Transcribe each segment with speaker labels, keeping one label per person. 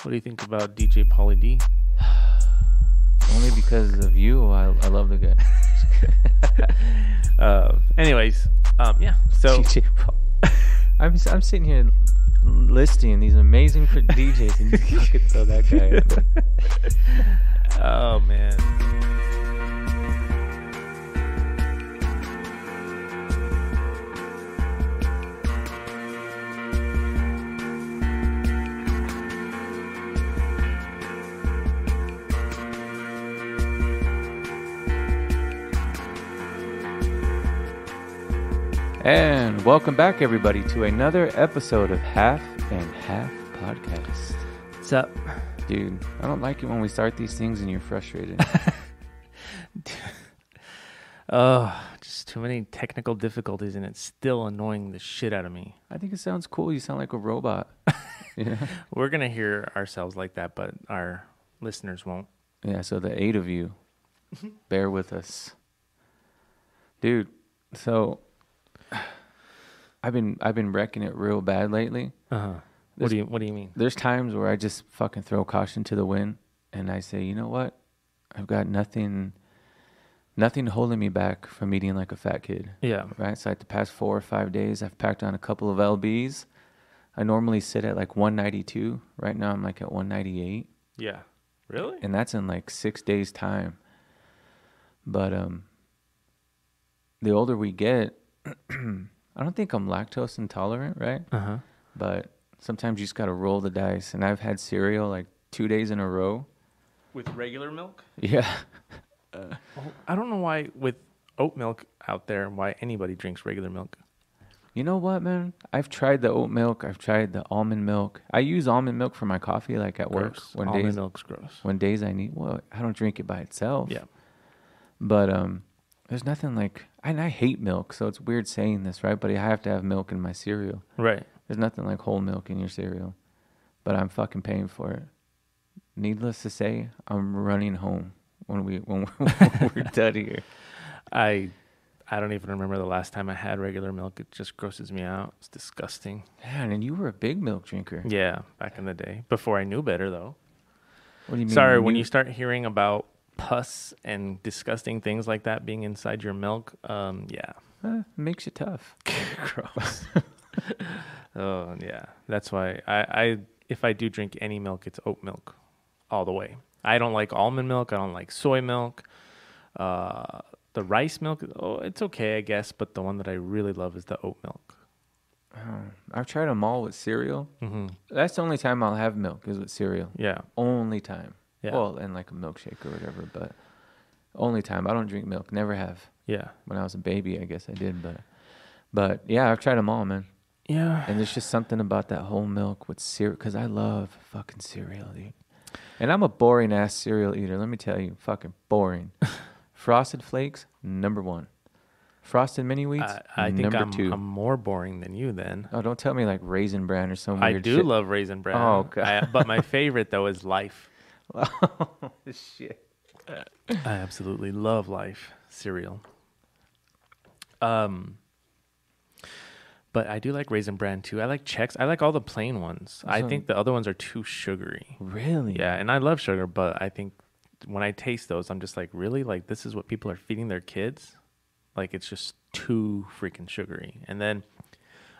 Speaker 1: What do you think about DJ Pauly D?
Speaker 2: Only because of you, I love the guy.
Speaker 1: Anyways, yeah. So
Speaker 2: DJ Paul. I'm sitting here listing these amazing DJs, and you fucking throw that guy at me.
Speaker 1: Oh man.
Speaker 2: And welcome back, everybody, to another episode of Half and Half Podcast.
Speaker 1: What's up?
Speaker 2: Dude, I don't like it when we start these things and you're frustrated.
Speaker 1: Just too many technical difficulties, and it's still annoying the shit out of me.
Speaker 2: I think it sounds cool. You sound like a robot. Yeah.
Speaker 1: We're gonna hear ourselves like that, but our listeners won't.
Speaker 2: Yeah, so the 8 of you, bear with us. Dude, so I've been wrecking it real bad lately.
Speaker 1: Uh-huh. What do you mean?
Speaker 2: There's times where I just fucking throw caution to the wind and I say, you know what? I've got nothing holding me back from eating like a fat kid.
Speaker 1: Yeah.
Speaker 2: Right? So like the past 4 or 5 days, I've packed on a couple of LBs. I normally sit at like 192. Right now I'm like at 198.
Speaker 1: Yeah. Really?
Speaker 2: And that's in like 6 days time. But the older we get, I don't think I'm lactose intolerant, right?
Speaker 1: Uh-huh.
Speaker 2: But sometimes you just got to roll the dice. And I've had cereal like 2 days in a row.
Speaker 1: With regular milk?
Speaker 2: Yeah.
Speaker 1: I don't know why with oat milk out there, why anybody drinks regular milk.
Speaker 2: You know what, man? I've tried the oat milk. I've tried the almond milk. I use almond milk for my coffee, like at work.
Speaker 1: Gross. Almond milk's gross.
Speaker 2: When days I need, well, I don't drink it by itself.
Speaker 1: Yeah.
Speaker 2: But there's nothing like, and I hate milk, so it's weird saying this, right? But I have to have milk in my cereal.
Speaker 1: Right.
Speaker 2: There's nothing like whole milk in your cereal. But I'm fucking paying for it. Needless to say, I'm running home when we're done here.
Speaker 1: I don't even remember the last time I had regular milk. It just grosses me out. It's disgusting.
Speaker 2: Man, and you were a big milk drinker.
Speaker 1: Yeah, back in the day. Before I knew better, though.
Speaker 2: What do you mean?
Speaker 1: Sorry, when you start hearing about pus and disgusting things like that being inside your milk, yeah.
Speaker 2: Makes you tough.
Speaker 1: Gross. Oh, yeah. That's why I if I do drink any milk, it's oat milk all the way. I don't like almond milk. I don't like soy milk. The rice milk, it's okay, I guess. But the one that I really love is the oat milk.
Speaker 2: I've tried them all with cereal.
Speaker 1: Mm-hmm.
Speaker 2: That's the only time I'll have milk is with cereal.
Speaker 1: Yeah.
Speaker 2: Only time.
Speaker 1: Yeah.
Speaker 2: Well, and like a milkshake or whatever, but only time. I don't drink milk. Never have.
Speaker 1: Yeah.
Speaker 2: When I was a baby, I guess I did, but yeah, I've tried them all, man.
Speaker 1: Yeah.
Speaker 2: And there's just something about that whole milk with cereal, because I love fucking cereal, dude. And I'm a boring ass cereal eater. Let me tell you, fucking boring. Frosted Flakes, number 1. Frosted Mini Wheats,
Speaker 1: I think
Speaker 2: number
Speaker 1: I'm
Speaker 2: 2.
Speaker 1: I'm more boring than you then.
Speaker 2: Oh, don't tell me like Raisin Bran or some weird
Speaker 1: I do
Speaker 2: shit.
Speaker 1: love Raisin Bran.
Speaker 2: Oh, God.
Speaker 1: But my favorite, though, is Life.
Speaker 2: Oh, shit.
Speaker 1: I absolutely love Life cereal. But I do like Raisin Bran, too. I like Chex. I like all the plain ones. I think the other ones are too sugary.
Speaker 2: Really?
Speaker 1: Yeah, and I love sugar, but I think when I taste those, I'm just like, really? Like, this is what people are feeding their kids? Like, it's just too freaking sugary. And then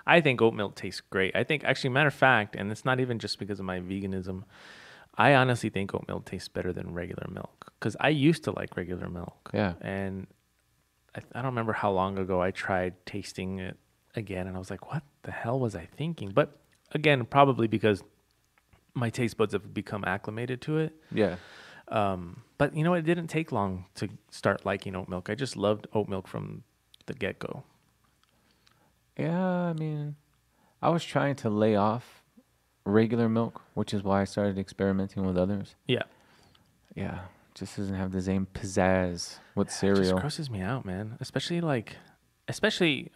Speaker 1: I think oat milk tastes great. I think, actually, matter of fact, and it's not even just because of my veganism, I honestly think oat milk tastes better than regular milk. Because I used to like regular milk.
Speaker 2: Yeah.
Speaker 1: And I don't remember how long ago I tried tasting it again, and I was like, what the hell was I thinking? But again, probably because my taste buds have become acclimated to it.
Speaker 2: Yeah.
Speaker 1: But you know, it didn't take long to start liking oat milk. I just loved oat milk from the get-go.
Speaker 2: Yeah, I mean, I was trying to lay off regular milk, which is why I started experimenting with others.
Speaker 1: Yeah.
Speaker 2: Yeah, just doesn't have the same pizzazz with
Speaker 1: It
Speaker 2: cereal.
Speaker 1: just grosses me out, man. Especially,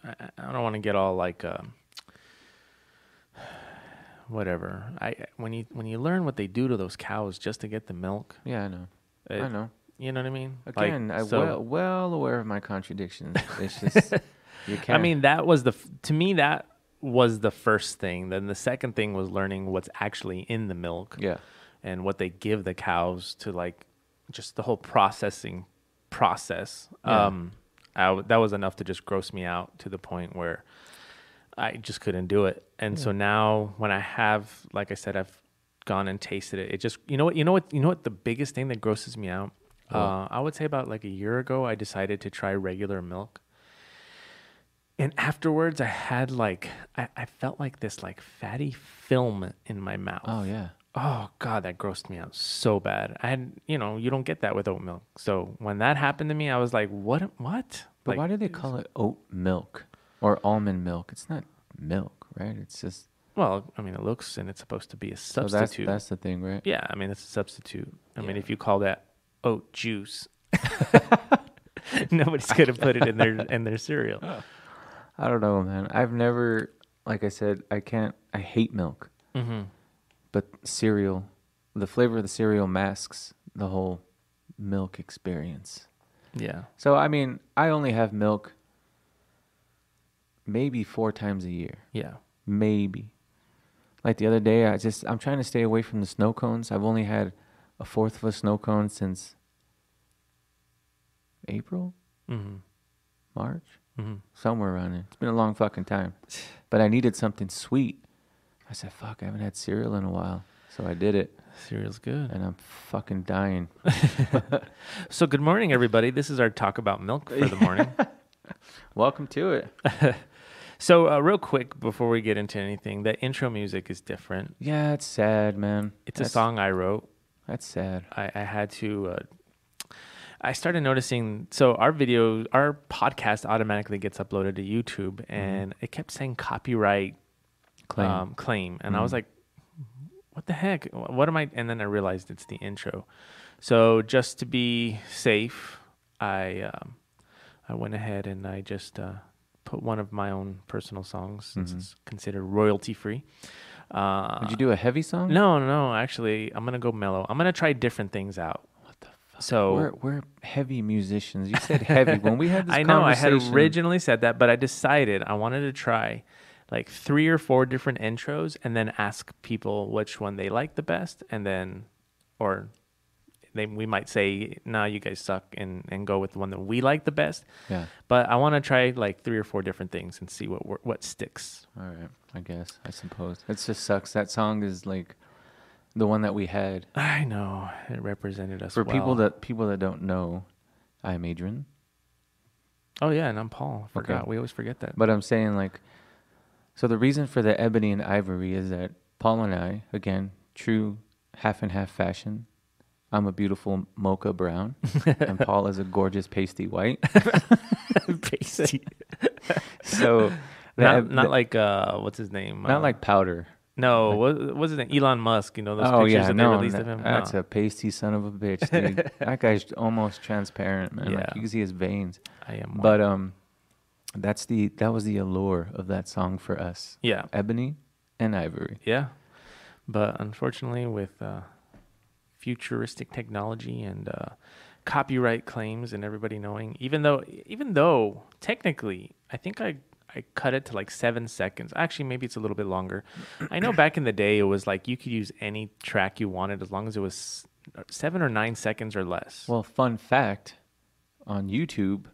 Speaker 1: I don't want to get all like, whatever. When you learn what they do to those cows just to get the milk.
Speaker 2: Yeah, I know. I know.
Speaker 1: You know what I mean?
Speaker 2: Again, I'm well aware of my contradictions. It's just you can't.
Speaker 1: I mean, that was to me that was the first thing. Then the second thing was learning what's actually in the milk.
Speaker 2: Yeah.
Speaker 1: And what they give the cows to, like, just the whole processing process.
Speaker 2: Yeah.
Speaker 1: That was enough to just gross me out to the point where I just couldn't do it. And so now when I have, like I said, I've gone and tasted it. It just, you know what the biggest thing that grosses me out? I would say about like a year ago, I decided to try regular milk. And afterwards I had like, I felt like this like fatty film in my mouth.
Speaker 2: Oh yeah.
Speaker 1: Oh God, that grossed me out so bad. I had, you don't get that with oat milk. So when that happened to me, I was like, what?
Speaker 2: But
Speaker 1: Like,
Speaker 2: why do they call it oat milk or almond milk? It's not milk, right? It's just.
Speaker 1: well, I mean, it looks, and it's supposed to be a
Speaker 2: So
Speaker 1: substitute.
Speaker 2: that's the thing, right?
Speaker 1: Yeah, I mean, it's a substitute. I mean,
Speaker 2: Yeah.
Speaker 1: if you call that oat juice, nobody's gonna put it in their cereal.
Speaker 2: I don't know, man. I've never, like I said, I hate milk.
Speaker 1: Mm-hmm.
Speaker 2: But cereal, the flavor of the cereal masks the whole milk experience.
Speaker 1: Yeah.
Speaker 2: So, I mean, I only have milk maybe 4 times a year.
Speaker 1: Yeah.
Speaker 2: Maybe. Like the other day, I'm trying to stay away from the snow cones. I've only had a fourth of a snow cone since April,
Speaker 1: Mm-hmm.
Speaker 2: March,
Speaker 1: Mm-hmm.
Speaker 2: somewhere around there. It's been a long fucking time. But I needed something sweet. I said, fuck, I haven't had cereal in a while. So I did it.
Speaker 1: Cereal's good.
Speaker 2: And I'm fucking dying.
Speaker 1: So good morning, everybody. This is our talk about milk for the morning.
Speaker 2: Welcome to it.
Speaker 1: So real quick, before we get into anything, the intro music is different.
Speaker 2: Yeah, it's sad, man.
Speaker 1: It's a song I wrote.
Speaker 2: That's sad.
Speaker 1: I had to... I started noticing, so our podcast automatically gets uploaded to YouTube, and it kept saying copyright claim. And I was like, what the heck? What am I? And then I realized it's the intro. So just to be safe, I went ahead and I just put one of my own personal songs, since it's considered royalty free.
Speaker 2: Did you do a heavy song?
Speaker 1: No, actually, I'm going to go mellow. I'm going to try different things out. So
Speaker 2: we're heavy musicians. You said heavy when we had this
Speaker 1: I know I had
Speaker 2: conversation.
Speaker 1: originally said that, but I decided I wanted to try like 3 or 4 different intros and then ask people which one they like the best, and then we might say, "No, you guys suck," and go with the one that we like the best.
Speaker 2: Yeah.
Speaker 1: But I want to try like 3 or 4 different things and see what sticks.
Speaker 2: All right. I suppose. It just sucks. That song is like the one that we had.
Speaker 1: I know it represented us
Speaker 2: For
Speaker 1: well.
Speaker 2: people that don't know, I'm Adrian.
Speaker 1: Oh yeah, and I'm Paul. Forgot.
Speaker 2: Okay.
Speaker 1: We always forget that.
Speaker 2: But I'm saying like, so the reason for the ebony and ivory is that Paul and I, again, true half and half fashion. I'm a beautiful mocha brown, and Paul is a gorgeous pasty white.
Speaker 1: Pasty.
Speaker 2: So
Speaker 1: not like what's his name?
Speaker 2: not like powder.
Speaker 1: No, what's his name? Elon Musk. You know those
Speaker 2: Oh
Speaker 1: pictures
Speaker 2: yeah,
Speaker 1: that
Speaker 2: no,
Speaker 1: they released of him.
Speaker 2: that's
Speaker 1: No.
Speaker 2: a pasty son of a bitch, dude. That guy's almost transparent, man. Like
Speaker 1: Yeah.
Speaker 2: you can see his veins.
Speaker 1: I am.
Speaker 2: But that was the allure of that song for us.
Speaker 1: Yeah,
Speaker 2: Ebony and ivory.
Speaker 1: yeah. But unfortunately, with futuristic technology and copyright claims and everybody knowing, even though technically, I think I cut it to like 7 seconds. Actually, maybe it's a little bit longer. I know back in the day, it was like you could use any track you wanted as long as it was 7 or 9 seconds or less.
Speaker 2: Well, fun fact on YouTube,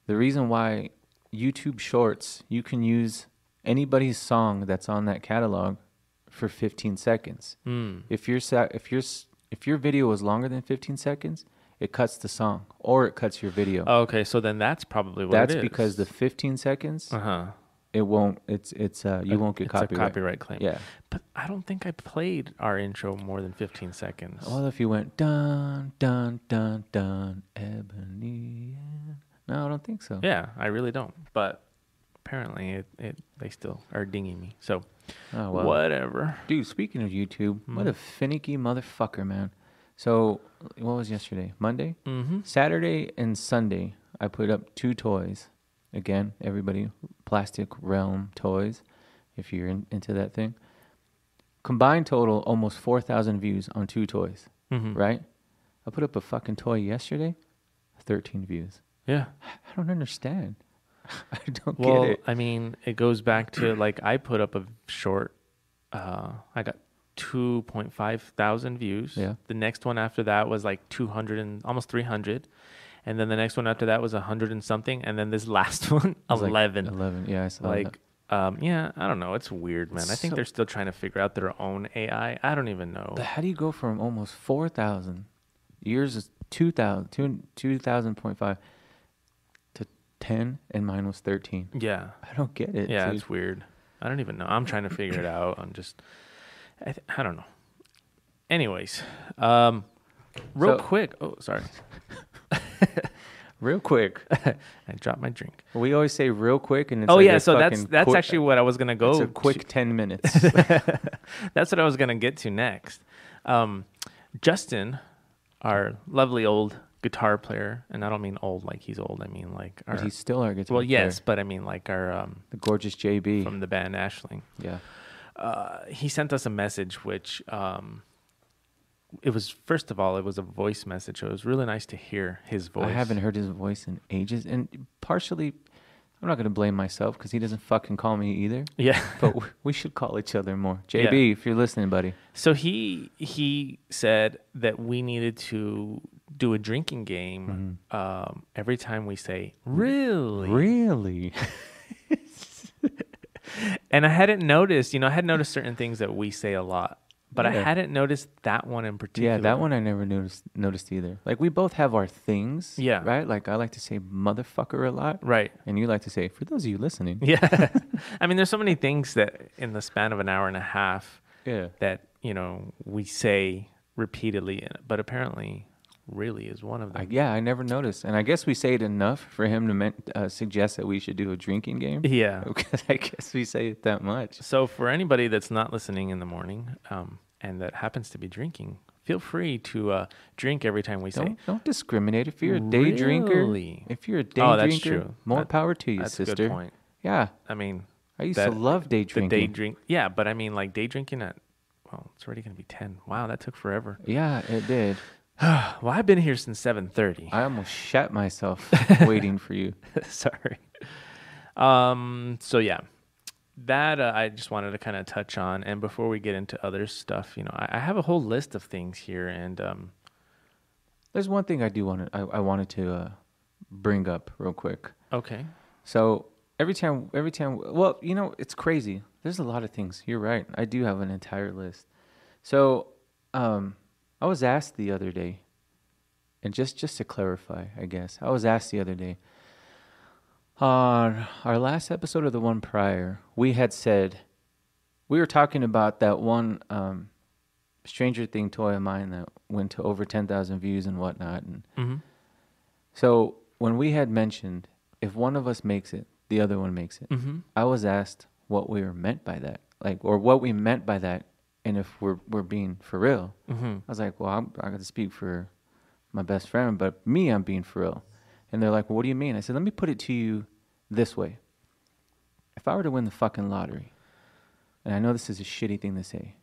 Speaker 2: the reason why YouTube Shorts, you can use anybody's song that's on that catalog for 15 seconds. If your video is longer than 15 seconds, it cuts the song or it cuts your video.
Speaker 1: Oh, okay, so then that's probably what
Speaker 2: That's
Speaker 1: it is.
Speaker 2: because the 15 seconds, it won't. You won't get
Speaker 1: it's
Speaker 2: copyright.
Speaker 1: a copyright claim.
Speaker 2: Yeah.
Speaker 1: But I don't think I played our intro more than 15 seconds.
Speaker 2: Well, if you went dun dun dun dun ebony, no, I don't think so.
Speaker 1: Yeah, I really don't. But apparently, they still are dinging me. So
Speaker 2: Oh well.
Speaker 1: whatever.
Speaker 2: Dude, speaking of YouTube, what a finicky motherfucker, man. So, what was yesterday? Monday?
Speaker 1: Mm-hmm.
Speaker 2: Saturday and Sunday, I put up 2 toys. Again, everybody, Plastic Realm toys, if you're into that thing. Combined total, almost 4,000 views on 2 toys, right? I put up a fucking toy yesterday, 13 views.
Speaker 1: Yeah.
Speaker 2: I don't understand. I don't
Speaker 1: Well,
Speaker 2: get it.
Speaker 1: I mean, it goes back to like I put up a short. I got 2.5 thousand views.
Speaker 2: Yeah.
Speaker 1: The next one after that was like 200 and almost 300, and then the next one after that was 100 and something, and then this last one
Speaker 2: It was
Speaker 1: 11.
Speaker 2: Like 11. Yeah, I saw that.
Speaker 1: Like, yeah, I don't know. It's weird, man. I think
Speaker 2: So-
Speaker 1: they're still trying to figure out their own AI. I don't even know.
Speaker 2: But how do you go from almost 4,000, yours is 2,000, 2,000.5 to 10, and mine was 13?
Speaker 1: Yeah,
Speaker 2: I don't get it.
Speaker 1: yeah,
Speaker 2: dude.
Speaker 1: it's weird. I don't even know. I'm trying to figure it out. I don't know. Anyways, real
Speaker 2: So-
Speaker 1: quick. Oh, sorry.
Speaker 2: Real quick.
Speaker 1: I dropped my drink.
Speaker 2: We always say real quick, and it's
Speaker 1: Oh
Speaker 2: like
Speaker 1: yeah,
Speaker 2: a
Speaker 1: so that's
Speaker 2: fucking quick-
Speaker 1: actually what I was gonna go.
Speaker 2: It's a quick 10 minutes.
Speaker 1: That's what I was gonna get to next. Justin, our lovely old guitar player, and I don't mean old like he's old. I mean like our.
Speaker 2: But he's still our guitar
Speaker 1: Well, yes,
Speaker 2: player.
Speaker 1: but I mean like our
Speaker 2: The gorgeous JB.
Speaker 1: from the band Ashling.
Speaker 2: Yeah.
Speaker 1: He sent us a message, which it was first of all, it was a voice message. So it was really nice to hear his voice.
Speaker 2: I haven't heard his voice in ages, and partially, I'm not going to blame myself because he doesn't fucking call me either.
Speaker 1: Yeah,
Speaker 2: But we should call each other more. JB, if you're listening, buddy.
Speaker 1: so he said that we needed to do a drinking game every time we say really.
Speaker 2: Really?
Speaker 1: And I hadn't noticed. I had noticed certain things that we say a lot, but I
Speaker 2: Yeah.
Speaker 1: hadn't noticed that one in particular.
Speaker 2: Yeah, that one I never noticed either. Like, we both have our things.
Speaker 1: Yeah.
Speaker 2: Right? Like, I like to say motherfucker a lot.
Speaker 1: Right.
Speaker 2: And you like to say, for those of you listening.
Speaker 1: Yeah. I mean, there's so many things that in the span of an hour and a half
Speaker 2: Yeah.
Speaker 1: that, we say repeatedly, but apparently really is one of them.
Speaker 2: I never noticed. And I guess we say it enough for him to suggest that we should do a drinking game.
Speaker 1: Yeah.
Speaker 2: Because I guess we say it that much.
Speaker 1: So for anybody that's not listening in the morning and that happens to be drinking, feel free to drink every time we say
Speaker 2: Don't discriminate. If you're a day drinker,
Speaker 1: Really?
Speaker 2: if you're a day
Speaker 1: Oh, that's
Speaker 2: drinker,
Speaker 1: true.
Speaker 2: more
Speaker 1: That-
Speaker 2: power to you,
Speaker 1: That's
Speaker 2: sister.
Speaker 1: a good point.
Speaker 2: Yeah.
Speaker 1: I mean,
Speaker 2: I used
Speaker 1: that-
Speaker 2: to love day
Speaker 1: the
Speaker 2: drinking.
Speaker 1: day drink. Yeah, but I mean, like day drinking at, well, it's already going to be 10. Wow, that took forever.
Speaker 2: Yeah, it did.
Speaker 1: Well, I've been here since 7:30.
Speaker 2: I almost shat myself waiting for you.
Speaker 1: Sorry. So yeah, that I just wanted to kind of touch on. And before we get into other stuff, I have a whole list of things here, and
Speaker 2: There's one thing I wanted to bring up real quick.
Speaker 1: okay,
Speaker 2: So every time, well, it's crazy. There's a lot of things. You're right. I do have an entire list. So, I was asked the other day, and just to clarify, I guess, I was asked the other day, on our last episode or the one prior, we had said, we were talking about that one Stranger Thing toy of mine that went to over 10,000 views and whatnot. And so when we had mentioned, if one of us makes it, the other one makes it, I was asked what we were meant by that, or what we meant by that, and if we're being for real. I was like, well, I'm going to speak for my best friend, but me, I'm being for real. And they're like, well, what do you mean? I said, let me put it to you this way. If I were to win the fucking lottery, and I know this is a shitty thing to say,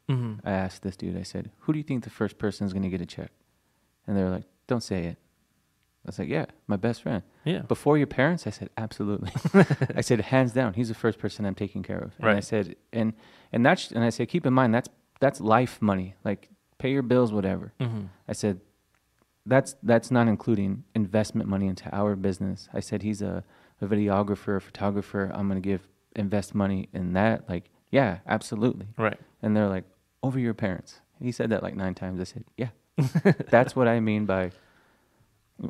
Speaker 2: I asked this dude, I said, who do you think the first person is going to get a check? And they were like, don't say it. I was like, yeah, my best friend.
Speaker 1: Yeah.
Speaker 2: Before your parents? I said, absolutely. I said, hands down, he's the first person I'm taking care of. And I
Speaker 1: Right.
Speaker 2: said, and I said, keep in mind, that's life money. Like, pay your bills, whatever. I said, that's not including investment money into our business. I said, he's a videographer, a photographer. I'm going to invest money in that. Like, yeah, absolutely.
Speaker 1: Right.
Speaker 2: And they're like, over your parents. He said that like 9 times. I said, yeah, that's what I mean by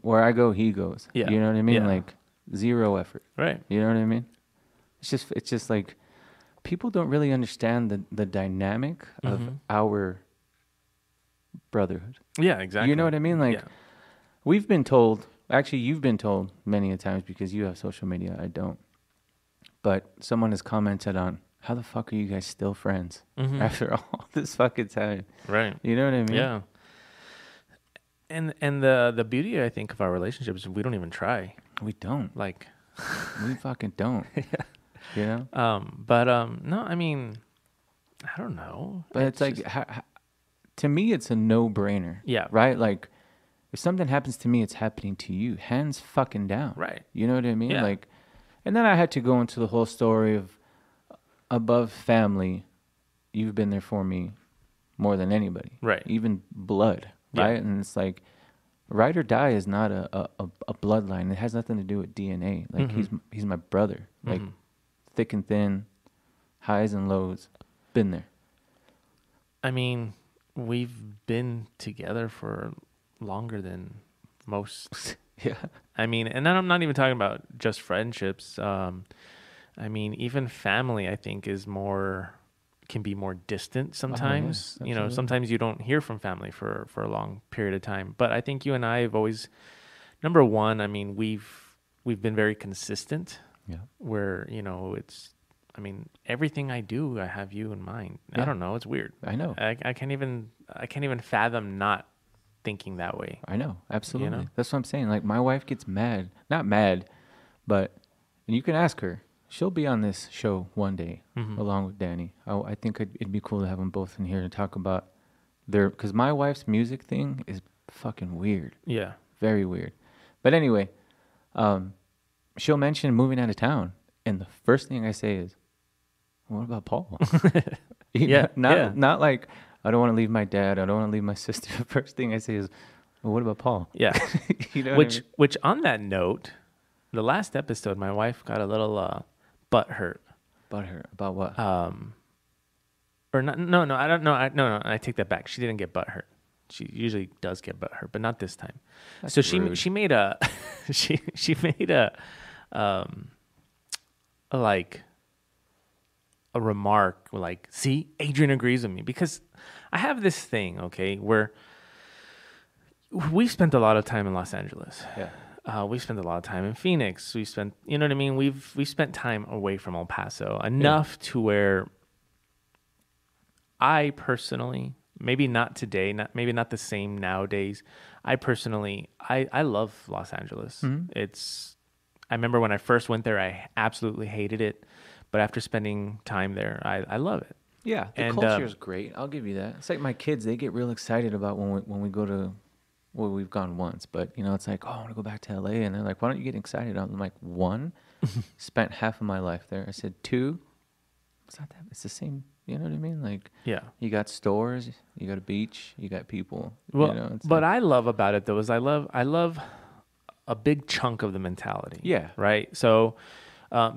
Speaker 2: where I go, he goes.
Speaker 1: Yeah.
Speaker 2: You know what I mean?
Speaker 1: Yeah.
Speaker 2: Like, zero effort.
Speaker 1: Right.
Speaker 2: You know what I mean? It's just like people don't really understand the dynamic of our brotherhood.
Speaker 1: Yeah, exactly.
Speaker 2: You know what I mean? Like,
Speaker 1: yeah.
Speaker 2: we've been told, actually, you've been told many a times because you have social media. I don't. But someone has commented on, how the fuck are you guys still friends after all this fucking time?
Speaker 1: Right.
Speaker 2: You know what I mean?
Speaker 1: Yeah. And the beauty, I think, of our relationship is we don't even try.
Speaker 2: We don't.
Speaker 1: Like,
Speaker 2: We fucking don't.
Speaker 1: yeah.
Speaker 2: You know?
Speaker 1: No, I mean, I don't know.
Speaker 2: But it's like,
Speaker 1: just-
Speaker 2: to me, it's a no-brainer.
Speaker 1: Yeah.
Speaker 2: Right? Like, if something happens to me, it's happening to you. Hands fucking down.
Speaker 1: Right.
Speaker 2: You know what I mean?
Speaker 1: Yeah.
Speaker 2: Like, And then I had to go into the whole story of above family, you've been there for me more than anybody.
Speaker 1: Right.
Speaker 2: Even blood,
Speaker 1: Yeah.
Speaker 2: right? And it's like ride or die is not a bloodline. It has nothing to do with DNA. Like he's my brother. Like thick and thin, highs and lows, been there.
Speaker 1: I mean, we've been together for longer than most.
Speaker 2: Yeah.
Speaker 1: I mean, and then I'm not even talking about just friendships. I mean, even family, I think, can be more distant sometimes.
Speaker 2: Oh, yeah,
Speaker 1: You know,
Speaker 2: absolutely.
Speaker 1: sometimes you don't hear from family for a long period of time. But I think you and I have always, number one, I mean, we've been very consistent.
Speaker 2: Yeah.
Speaker 1: Where I mean, everything I do, I have you in mind.
Speaker 2: Yeah.
Speaker 1: I don't know, it's weird.
Speaker 2: I know.
Speaker 1: I can't even fathom not thinking that way.
Speaker 2: I know. Absolutely.
Speaker 1: know?
Speaker 2: That's what I'm saying. Like my wife gets mad. Not mad, but and you can ask her. She'll be on this show one day along with Danny. I think it'd be cool to have them both in here to talk about because my wife's music thing is fucking weird.
Speaker 1: Yeah.
Speaker 2: Very weird. But anyway, she'll mention moving out of town. And the first thing I say is, what about Paul?
Speaker 1: Yeah.
Speaker 2: Not like, I don't want to leave my dad. I don't want to leave my sister. The first thing I say is, well, what about Paul?
Speaker 1: Yeah.
Speaker 2: You know what I mean?
Speaker 1: Which on that note, the last episode, my wife got a little butt hurt.
Speaker 2: About her. About what?
Speaker 1: Or not, no, I don't know. No, I take that back. She didn't get butt hurt. She usually does get butt hurt, but not this time.
Speaker 2: That's
Speaker 1: So
Speaker 2: rude.
Speaker 1: she made a she made a remark like, see, Adrian agrees with me, because I have this thing, okay, where we spent a lot of time in Los Angeles.
Speaker 2: Yeah.
Speaker 1: We spent a lot of time in Phoenix. We spent, you know what I mean? We spent time away from El Paso enough to where I personally, maybe not today, maybe not the same nowadays. I personally, I love Los Angeles. I remember when I first went there, I absolutely hated it. But after spending time there, I love it.
Speaker 2: Yeah, the culture is great. I'll give you that. It's like my kids; they get real excited about when we go to. Well, we've gone once, but it's like, oh, I want to go back to LA, and they're like, why don't you get excited? I'm like, one, spent half of my life there. I said, two, it's not that. It's the same. You know what I mean? Like,
Speaker 1: Yeah.
Speaker 2: you got stores, you got a beach, you got people.
Speaker 1: Well, what I love about it though is I love a big chunk of the mentality.
Speaker 2: Yeah.
Speaker 1: Right. So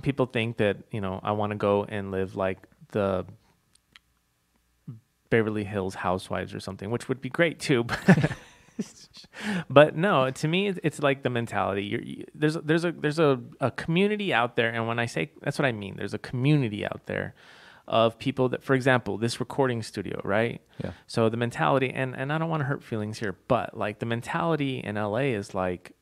Speaker 1: people think that I want to go and live like the Beverly Hills Housewives or something, which would be great too. But no, to me, it's like the mentality. There's a community out there, and when I say that's what I mean. There's a community out there of people that, for example, this recording studio, right?
Speaker 2: Yeah.
Speaker 1: So the mentality, and I don't want to hurt feelings here, but like the mentality in LA is like,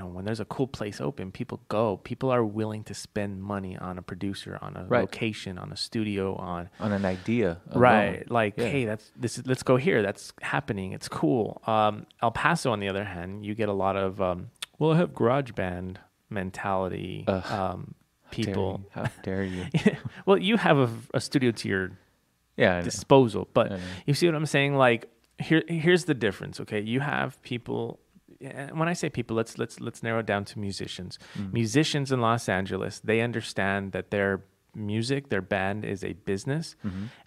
Speaker 1: when there's a cool place open, people go. People are willing to spend money on a producer, on a location, on a studio, on
Speaker 2: an idea. Alone.
Speaker 1: Right. Like, hey, let's go here. That's happening. It's cool. El Paso, on the other hand, you get a lot of, I have garage band mentality. People.
Speaker 2: How dare you?
Speaker 1: Well, you have a studio to your disposal, but you see what I'm saying? Like, here's the difference. Okay. You have people. When I say people, let's narrow it down to musicians. Musicians in Los Angeles, they understand that their music, their band is a business,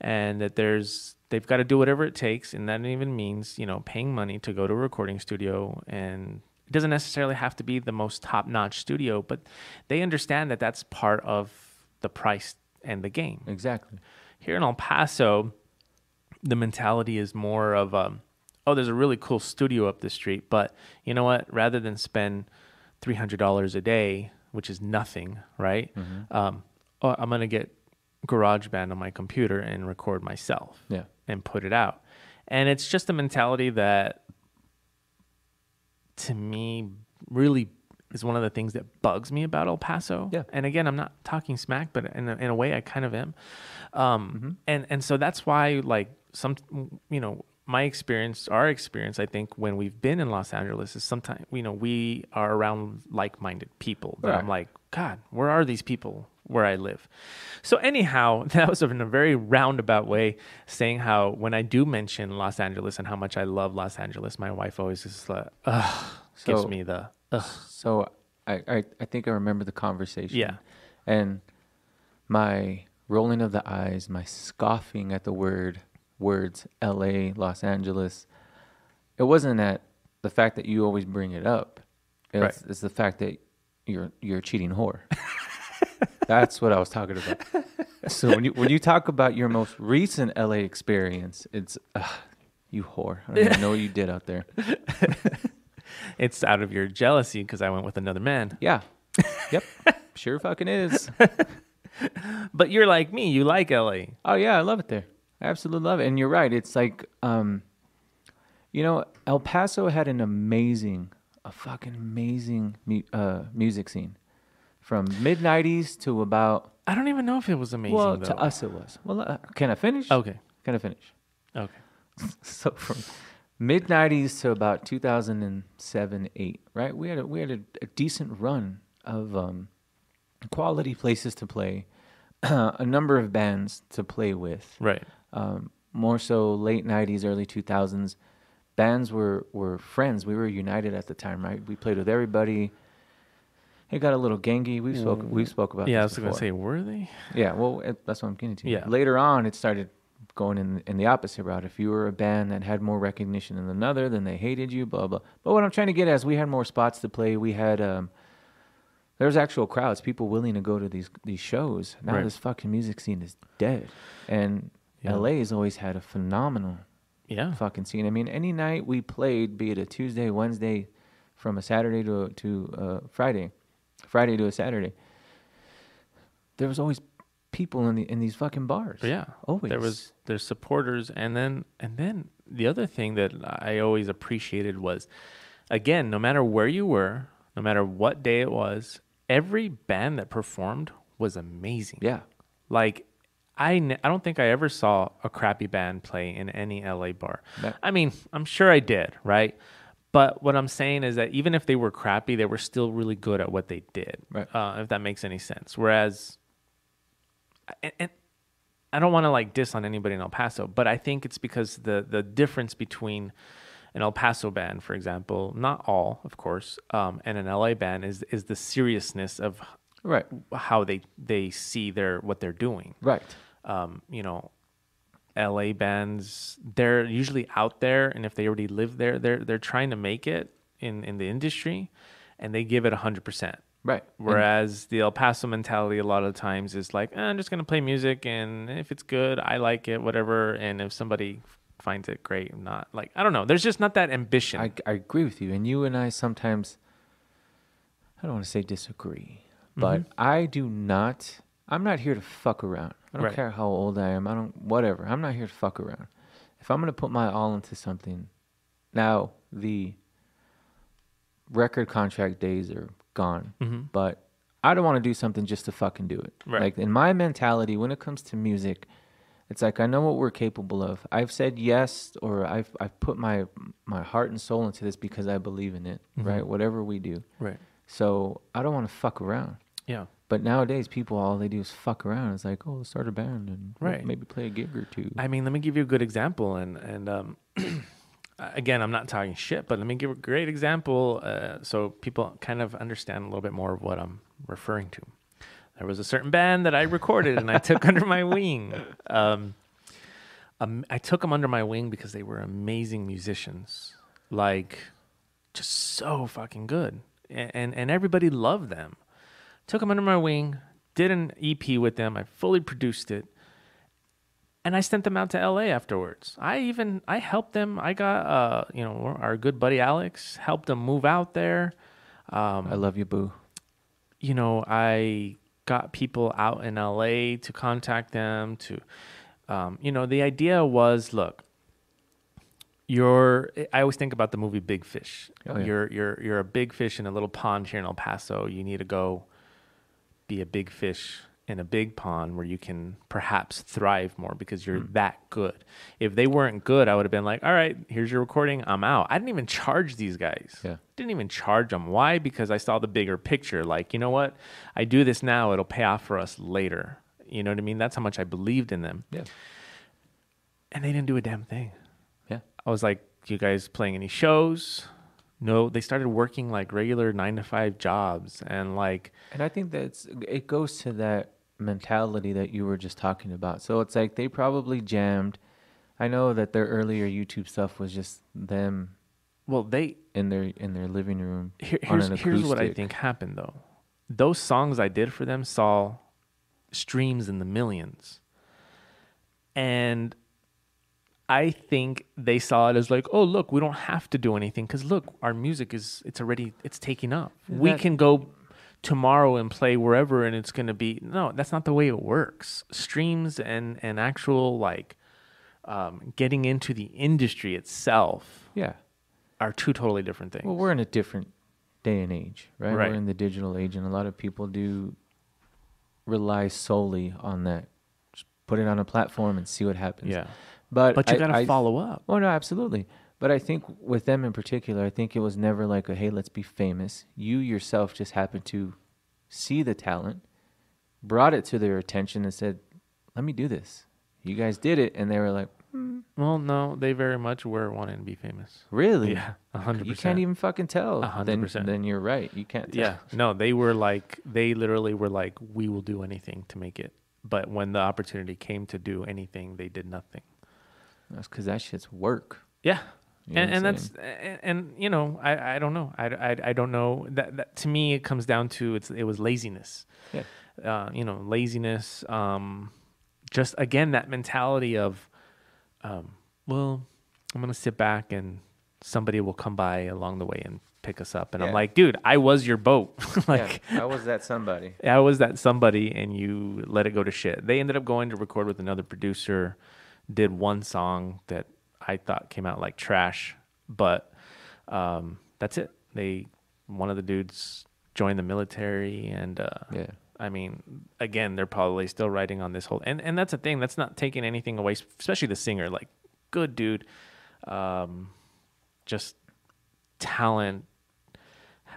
Speaker 1: and that they've got to do whatever it takes, and that even means paying money to go to a recording studio, and it doesn't necessarily have to be the most top-notch studio, but they understand that that's part of the price and the game.
Speaker 2: Exactly.
Speaker 1: Here in El Paso, the mentality is more of there's a really cool studio up the street, but you know what? Rather than spend $300 a day, which is nothing, right? I'm going to get GarageBand on my computer and record myself and put it out. And it's just a mentality that, to me, really is one of the things that bugs me about El Paso. Yeah. And again, I'm not talking smack, but in a way I kind of am. And so that's why, like, my experience, our experience, I think, when we've been in Los Angeles is sometimes, we are around like-minded people. That I'm like, God, where are these people where I live? So anyhow, that was in a very roundabout way saying how when I do mention Los Angeles and how much I love Los Angeles, my wife always just gives me the ugh.
Speaker 2: So I think I remember the conversation.
Speaker 1: Yeah.
Speaker 2: And my rolling of the eyes, my scoffing at the words L.A., Los Angeles. It wasn't at the fact that you always bring it up. It's the fact that you're a cheating whore. That's what I was talking about. So when you talk about your most recent LA experience, it's you whore. I don't even know what you did out there.
Speaker 1: It's out of your jealousy because I went with another man.
Speaker 2: Yeah. Yep. Sure fucking is.
Speaker 1: But you're like me. You like LA.
Speaker 2: Oh yeah, I love it there. I absolutely love it. And you're right. It's like El Paso had a fucking amazing music scene. From mid-90s to about...
Speaker 1: I don't even know if it was amazing,
Speaker 2: well,
Speaker 1: though.
Speaker 2: to us it was. Well, can I finish?
Speaker 1: Okay.
Speaker 2: Can I finish?
Speaker 1: Okay.
Speaker 2: So from mid-90s to about 2007, 8, right? We had a decent run of quality places to play, a number of bands to play with.
Speaker 1: Right.
Speaker 2: More so late 90s, early 2000s. Bands were friends. We were united at the time, right? We played with everybody. It got a little gangy. We spoke about.
Speaker 1: Yeah, I
Speaker 2: this
Speaker 1: was going to say, were they?
Speaker 2: Yeah, well, that's what I'm getting to.
Speaker 1: Yeah.
Speaker 2: Later on, it started going in the opposite route. If you were a band that had more recognition than another, then they hated you. Blah blah. But what I'm trying to get at is we had more spots to play. We had there was actual crowds, people willing to go to these shows. Now
Speaker 1: Right.
Speaker 2: this fucking music scene is dead, and
Speaker 1: Yeah.
Speaker 2: LA has always had a phenomenal fucking scene. I mean, any night we played, be it a Tuesday, Wednesday, from a Saturday to Friday to a Saturday, there was always people in these fucking bars.
Speaker 1: Yeah.
Speaker 2: Always.
Speaker 1: There's supporters, and then the other thing that I always appreciated was, again, no matter where you were, no matter what day it was, every band that performed was amazing.
Speaker 2: Yeah.
Speaker 1: Like, I don't think I ever saw a crappy band play in any LA bar.
Speaker 2: That-
Speaker 1: I mean, I'm sure I did, right? But what I'm saying is that even if they were crappy, they were still really good at what they did.
Speaker 2: Right.
Speaker 1: If that makes any sense. Whereas, and I don't want to like diss on anybody in El Paso, but I think it's because the difference between an El Paso band, for example, not all, of course, and an LA band is the seriousness of
Speaker 2: Right.
Speaker 1: how they see what they're doing.
Speaker 2: Right.
Speaker 1: LA bands, they're usually out there, and if they already live there, they're trying to make it in the industry, and they give it 100%.
Speaker 2: Right.
Speaker 1: Whereas the El Paso mentality a lot of times is like, I'm just gonna play music, and if it's good, I like it, whatever. And if somebody finds it great, not like, I don't know. There's just not that ambition.
Speaker 2: I agree with you, and you and I sometimes, I don't want to say disagree, but I'm not here to fuck around. I don't
Speaker 1: Right.
Speaker 2: care how old I am. Whatever. I'm not here to fuck around. If I'm going to put my all into something, now the record contract days are gone, but I don't want to do something just to fucking do it.
Speaker 1: Right.
Speaker 2: Like in my mentality, when it comes to music, it's like I know what we're capable of. I've said yes, or I've put my heart and soul into this because I believe in it, right? Whatever we do.
Speaker 1: Right.
Speaker 2: So I don't want to fuck around.
Speaker 1: Yeah.
Speaker 2: But nowadays, people, all they do is fuck around. It's like, oh, let's start a band and
Speaker 1: Right.
Speaker 2: maybe play a gig or two.
Speaker 1: I mean, let me give you a good example. And again, I'm not talking shit, but let me give a great example so people kind of understand a little bit more of what I'm referring to. There was a certain band that I recorded and I took under my wing. I took them under my wing because they were amazing musicians. Like, just so fucking good. And everybody loved them. Took them under my wing, did an EP with them. I fully produced it. And I sent them out to LA afterwards. I helped them. I got, our good buddy Alex helped them move out there.
Speaker 2: I love you, boo.
Speaker 1: I got people out in LA to contact them to, the idea was, look, I always think about the movie Big Fish.
Speaker 2: Oh, yeah.
Speaker 1: You're a big fish in a little pond here in El Paso. You need to go be a big fish in a big pond where you can perhaps thrive more because you're that good. If they weren't good, I would have been like, all right, here's your recording. I'm out. I didn't even charge these guys.
Speaker 2: Yeah.
Speaker 1: Didn't even charge them. Why? Because I saw the bigger picture. Like, you know what? I do this now. It'll pay off for us later. You know what I mean? That's how much I believed in them.
Speaker 2: Yeah.
Speaker 1: And they didn't do a damn thing.
Speaker 2: Yeah.
Speaker 1: I was like, you guys playing any shows? No, they started working like regular 9 to 5 jobs, and like,
Speaker 2: And I think it goes to that mentality that you were just talking about. So it's like they probably jammed. I know that their earlier YouTube stuff was just them
Speaker 1: well, they
Speaker 2: in their living room on an
Speaker 1: here's what I
Speaker 2: acoustic.
Speaker 1: think happened though. Those songs I did for them saw streams in the millions, and I think they saw it as like, oh look, we don't have to do anything because look, our music it's taking up. We
Speaker 2: That
Speaker 1: can go tomorrow and play wherever, and it's gonna be no. That's not the way it works. Streams and actual like getting into the industry itself
Speaker 2: yeah.
Speaker 1: are two totally different things.
Speaker 2: Well, we're in a different day and age, right?
Speaker 1: Right.
Speaker 2: We're in the digital age, and a lot of people do rely solely on that. Just put it on a platform and see what happens.
Speaker 1: Yeah,
Speaker 2: But
Speaker 1: but you gotta follow up.
Speaker 2: Oh no, absolutely. But I think with them in particular, I think it was never like a hey, let's be famous. You yourself just happened to see the talent, brought it to their attention, and said, "Let me do this." You guys did it, and they were like,
Speaker 1: Well, no, they very much were wanting to be famous.
Speaker 2: "Really?
Speaker 1: Yeah, 100%.
Speaker 2: You can't even fucking tell."
Speaker 1: 100%.
Speaker 2: Then you're right. You can't. Tell.
Speaker 1: Yeah, no, they literally were like, we will do anything to make it. But when the opportunity came to do anything, they did nothing.
Speaker 2: That's because that shit's work.
Speaker 1: Yeah.
Speaker 2: You know what
Speaker 1: And
Speaker 2: I'm
Speaker 1: that's and you know I don't know I don't know that to me it comes down to it was laziness.
Speaker 2: Yeah.
Speaker 1: You know, laziness, just again that mentality of well, I'm gonna sit back and somebody will come by along the way and pick us up, and I'm
Speaker 2: Yeah.
Speaker 1: like, dude, I was your boat. Like,
Speaker 2: I was that somebody.
Speaker 1: I was that somebody, and you let it go to shit. They ended up going to record with another producer, did one song that I thought came out like trash, but that's it. One of the dudes joined the military, and
Speaker 2: Yeah.
Speaker 1: I mean, again, they're probably still writing on this whole, and that's the thing. That's not taking anything away, especially the singer. Like, good dude, just talent,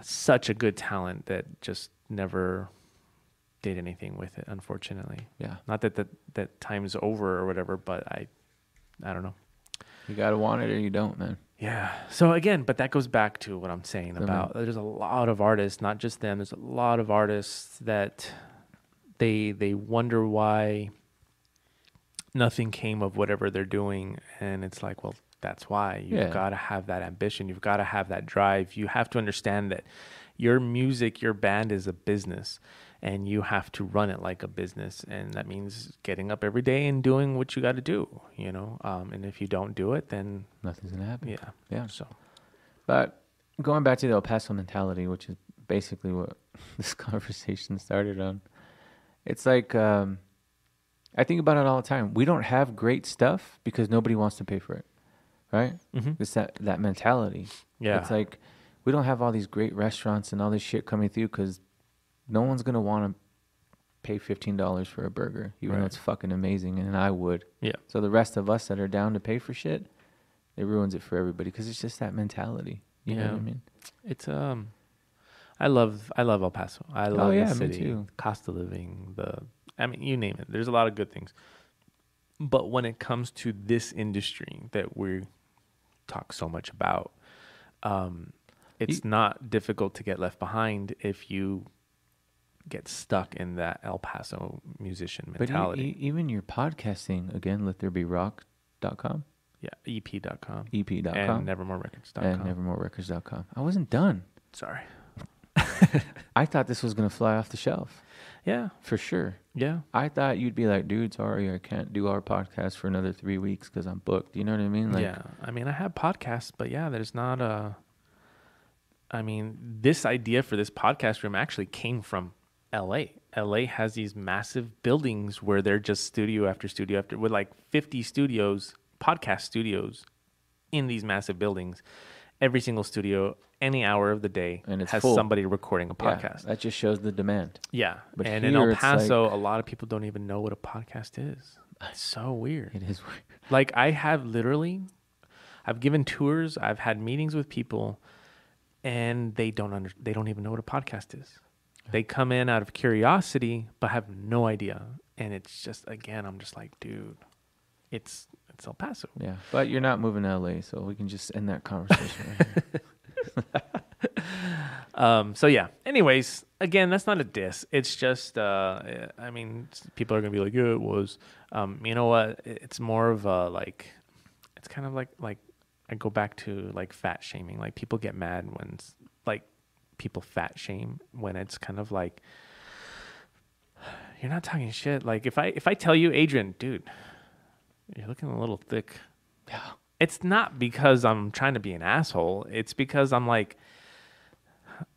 Speaker 1: such a good talent that just never did anything with it. Unfortunately,
Speaker 2: Yeah.
Speaker 1: not that time's over or whatever, but I don't know.
Speaker 2: You gotta want it or you don't, man.
Speaker 1: Yeah. So again, but that goes back to what I'm saying
Speaker 2: So
Speaker 1: about there's a lot of artists, not just them. There's a lot of artists that they wonder why nothing came of whatever they're doing, and it's like, well, that's why you've
Speaker 2: Yeah.
Speaker 1: got to have that ambition. You've got to have that drive. You have to understand that your music, your band is a business, and you have to run it like a business, and that means getting up every day and doing what you got to do. You know, and if you don't do it, then
Speaker 2: Nothing's gonna happen.
Speaker 1: yeah.
Speaker 2: Yeah.
Speaker 1: So.
Speaker 2: But going back to the El Paso mentality, which is basically what this conversation started on, it's like I think about it all the time. We don't have great stuff because nobody wants to pay for it, right?
Speaker 1: Mm-hmm.
Speaker 2: It's that mentality.
Speaker 1: Yeah.
Speaker 2: It's like we don't have all these great restaurants and all this shit coming through because no one's gonna want to pay $15 for a burger, even though
Speaker 1: Right.
Speaker 2: it's fucking amazing, and I would.
Speaker 1: Yeah.
Speaker 2: So the rest of us that are down to pay for shit, it ruins it for everybody because it's just that mentality. You know what I
Speaker 1: Yeah.
Speaker 2: mean?
Speaker 1: It's I love El Paso. I love
Speaker 2: yeah,
Speaker 1: the
Speaker 2: me
Speaker 1: city.
Speaker 2: too.
Speaker 1: Cost of living, I mean, you name it. There's a lot of good things. But when it comes to this industry that we talk so much about, it's not difficult to get left behind if you get stuck in that El Paso musician mentality.
Speaker 2: But even your podcasting, again, letthereberock.com,
Speaker 1: Yeah, EP.com.
Speaker 2: EP.com,
Speaker 1: And nevermorerecords.com.
Speaker 2: and nevermorerecords.com. I wasn't done.
Speaker 1: Sorry.
Speaker 2: I thought this was going to fly off the shelf
Speaker 1: Yeah.
Speaker 2: for sure.
Speaker 1: Yeah.
Speaker 2: I thought you'd be like, dude, sorry, I can't do our podcast for another 3 weeks because I'm booked. You know what I mean? Like,
Speaker 1: yeah. I mean, I have podcasts, but yeah, there's not I mean, this idea for this podcast room actually came from LA. LA has these massive buildings where they're just studio after studio after, with like 50 studios, podcast studios in these massive buildings. Every single studio, any hour of the day,
Speaker 2: And it's
Speaker 1: has
Speaker 2: full.
Speaker 1: somebody recording a
Speaker 2: yeah,
Speaker 1: podcast.
Speaker 2: that just shows the demand.
Speaker 1: Yeah.
Speaker 2: But
Speaker 1: And in
Speaker 2: here
Speaker 1: El
Speaker 2: it's
Speaker 1: Paso, a lot of people don't even know what a podcast is. It's so weird.
Speaker 2: It is weird.
Speaker 1: Like I've given tours, I've had meetings with people, and they don't even know what a podcast is. They come in out of curiosity, but have no idea. And it's just, again, I'm just like, dude, it's El Paso.
Speaker 2: Yeah, but you're not moving to LA, so we can just end that conversation right here.
Speaker 1: So yeah. Anyways, again, that's not a diss. It's just, I mean, people are gonna be like, yeah, it was. You know what? It's more of a like, it's kind of like I go back to like fat shaming. Like people get mad when like people fat shame when it's kind of like you're not talking shit. Like if I tell you, Adrian, dude, you're looking a little thick.
Speaker 2: Yeah.
Speaker 1: It's not because I'm trying to be an asshole. It's because I'm like,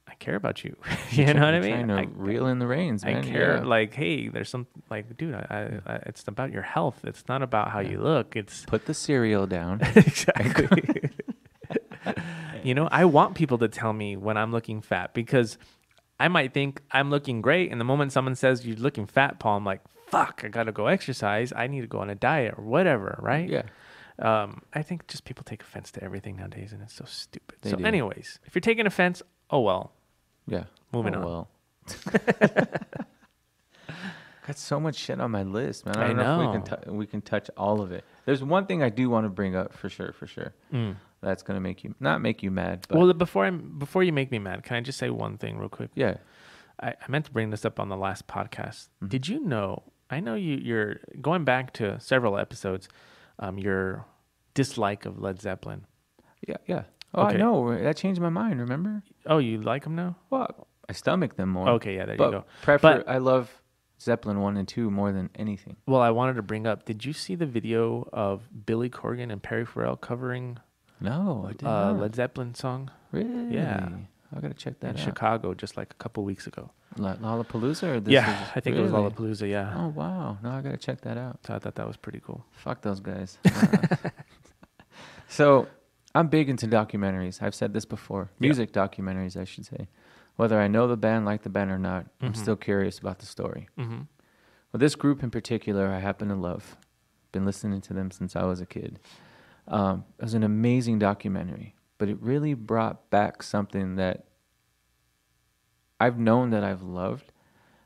Speaker 1: I care about you. You know what I mean?
Speaker 2: Trying to reel in the reins, man.
Speaker 1: I care.
Speaker 2: Yeah.
Speaker 1: Like, hey, there's some like, dude. It's about your health. It's not about how you look. It's
Speaker 2: Put the cereal down.
Speaker 1: exactly. You know, I want people to tell me when I'm looking fat because I might think I'm looking great, and the moment someone says you're looking fat, Paul, I'm like, fuck, I gotta go exercise. I need to go on a diet or whatever, right?
Speaker 2: Yeah.
Speaker 1: I think just people take offense to everything nowadays, and it's so stupid.
Speaker 2: They
Speaker 1: So,
Speaker 2: do.
Speaker 1: anyways, if you're taking offense, oh well.
Speaker 2: Yeah.
Speaker 1: Moving on.
Speaker 2: Well. Got so much shit on my list, man. I
Speaker 1: I
Speaker 2: don't know
Speaker 1: know.
Speaker 2: if we can touch all of it. There's one thing I do want to bring up for sure.
Speaker 1: Mm.
Speaker 2: That's gonna make you not make you mad, but
Speaker 1: Well, before you make me mad, can I just say one thing real quick?
Speaker 2: yeah.
Speaker 1: I meant to bring this up on the last podcast.
Speaker 2: Mm-hmm.
Speaker 1: Did you know? I know you're going back to several episodes. Your dislike of Led Zeppelin.
Speaker 2: Yeah. Oh,
Speaker 1: Okay.
Speaker 2: I know. That changed my mind. Remember?
Speaker 1: Oh, you like them now?
Speaker 2: Well, I stomach them more.
Speaker 1: Okay, yeah, there
Speaker 2: but
Speaker 1: you go.
Speaker 2: I love Zeppelin 1 and 2 more than anything.
Speaker 1: Well, I wanted to bring up. Did you see the video of Billy Corgan and Perry Farrell covering
Speaker 2: No, I did not.
Speaker 1: Led Zeppelin song
Speaker 2: Really?
Speaker 1: Yeah.
Speaker 2: I gotta check that
Speaker 1: in
Speaker 2: out.
Speaker 1: Chicago just like a couple weeks ago?
Speaker 2: Lollapalooza or this?
Speaker 1: Yeah,
Speaker 2: is,
Speaker 1: I think
Speaker 2: really?
Speaker 1: it was Lollapalooza. Yeah,
Speaker 2: Oh wow! No, I gotta check that out.
Speaker 1: so I thought that was pretty cool.
Speaker 2: Fuck those guys. So I'm big into documentaries. I've said this before.
Speaker 1: Yeah.
Speaker 2: Music documentaries, I should say. Whether I know the band, like the band or not, I'm
Speaker 1: Mhm.
Speaker 2: still curious about the story.
Speaker 1: Mm-hmm.
Speaker 2: Well, this group in particular, I happen to love. Been listening to them since I was a kid. It was an amazing documentary, but it really brought back something that I've known that I've loved,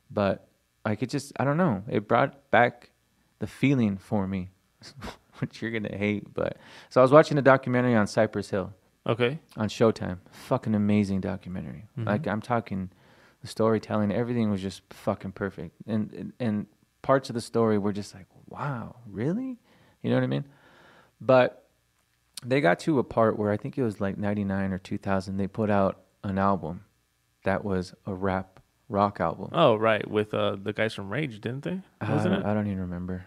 Speaker 2: but like it just, I don't know. It brought back the feeling for me, which you're going to hate. But so I was watching a documentary on Cypress Hill
Speaker 1: Okay.
Speaker 2: on Showtime. Fucking amazing documentary.
Speaker 1: Mhm.
Speaker 2: Like I'm talking the storytelling, everything was just fucking perfect. And parts of the story were just like, wow, really? You know what I mean? But they got to a part where I think it was like 99 or 2000, they put out an album that was a rap rock album.
Speaker 1: Oh, right, with the guys from Rage, didn't they? Wasn't it?
Speaker 2: I don't even remember.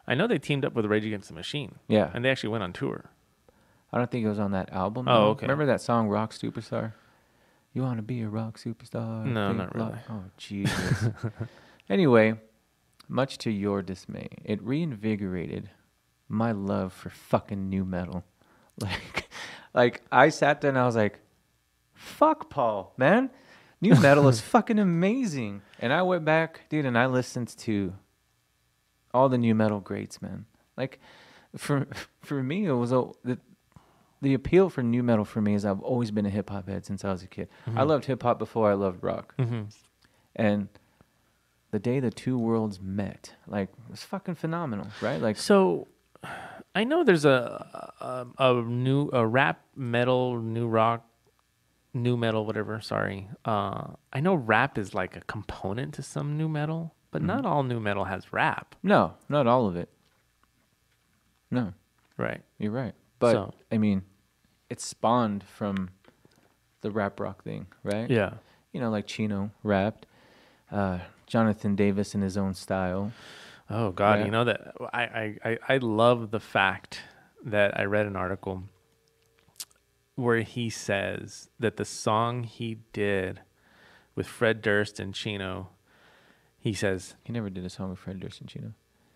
Speaker 1: I know they teamed up with Rage Against the Machine,
Speaker 2: Yeah.
Speaker 1: and they actually went on tour.
Speaker 2: I don't think it was on that album.
Speaker 1: Oh,
Speaker 2: though.
Speaker 1: okay.
Speaker 2: Remember that song, Rock Superstar? You want to be a rock superstar?
Speaker 1: No,
Speaker 2: Think
Speaker 1: not really.
Speaker 2: rock- Oh, Jesus. Anyway, much to your dismay, it reinvigorated my love for fucking new metal. Like I sat there and I was like, fuck Paul, man. New metal is fucking amazing. And I went back, dude, and I listened to all the new metal greats, man. Like for me, it was the appeal for new metal for me is I've always been a hip hop head since I was a kid. I loved hip hop before I loved rock.
Speaker 1: Mm-hmm.
Speaker 2: And the day the two worlds met, like, it was fucking phenomenal, right? Like,
Speaker 1: So, I know there's a rap metal, new rock, new metal, whatever. Sorry. I know rap is like a component to some new metal, but not all new metal has rap.
Speaker 2: no, not all of it. No,
Speaker 1: Right.
Speaker 2: you're right. But,
Speaker 1: So-
Speaker 2: I mean, it spawned from the rap rock thing, right?
Speaker 1: Yeah.
Speaker 2: You know, like Chino rapped, Jonathan Davis in his own style.
Speaker 1: Oh God,
Speaker 2: Yeah.
Speaker 1: you know that I love the fact that I read an article where he says that the song he did with Fred Durst and Chino, he says,
Speaker 2: He never did a song with Fred Durst and Chino.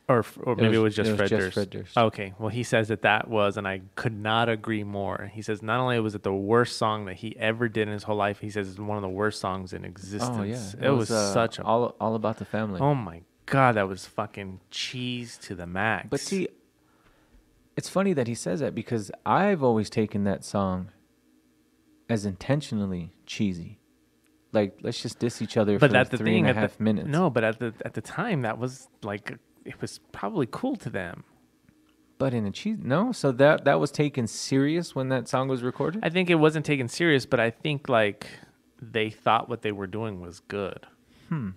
Speaker 1: or maybe it was just Fred Durst.
Speaker 2: Fred Durst.
Speaker 1: Okay, well he says that was, and I could not agree more. He says not only was it the worst song that he ever did in his whole life, he says it's one of the worst songs in existence.
Speaker 2: Oh, yeah.
Speaker 1: It was such a
Speaker 2: all about the family.
Speaker 1: oh my God, that was fucking cheese to the max.
Speaker 2: But see, it's funny that he says that because I've always taken that song as intentionally cheesy. Like, let's just diss each other
Speaker 1: but
Speaker 2: for
Speaker 1: that's the
Speaker 2: 3.5 minutes.
Speaker 1: No, but at the time that was like it was probably cool to them.
Speaker 2: But in a cheese, no. So that was taken serious when that song was recorded.
Speaker 1: I think it wasn't taken serious, but I think like they thought what they were doing was good. You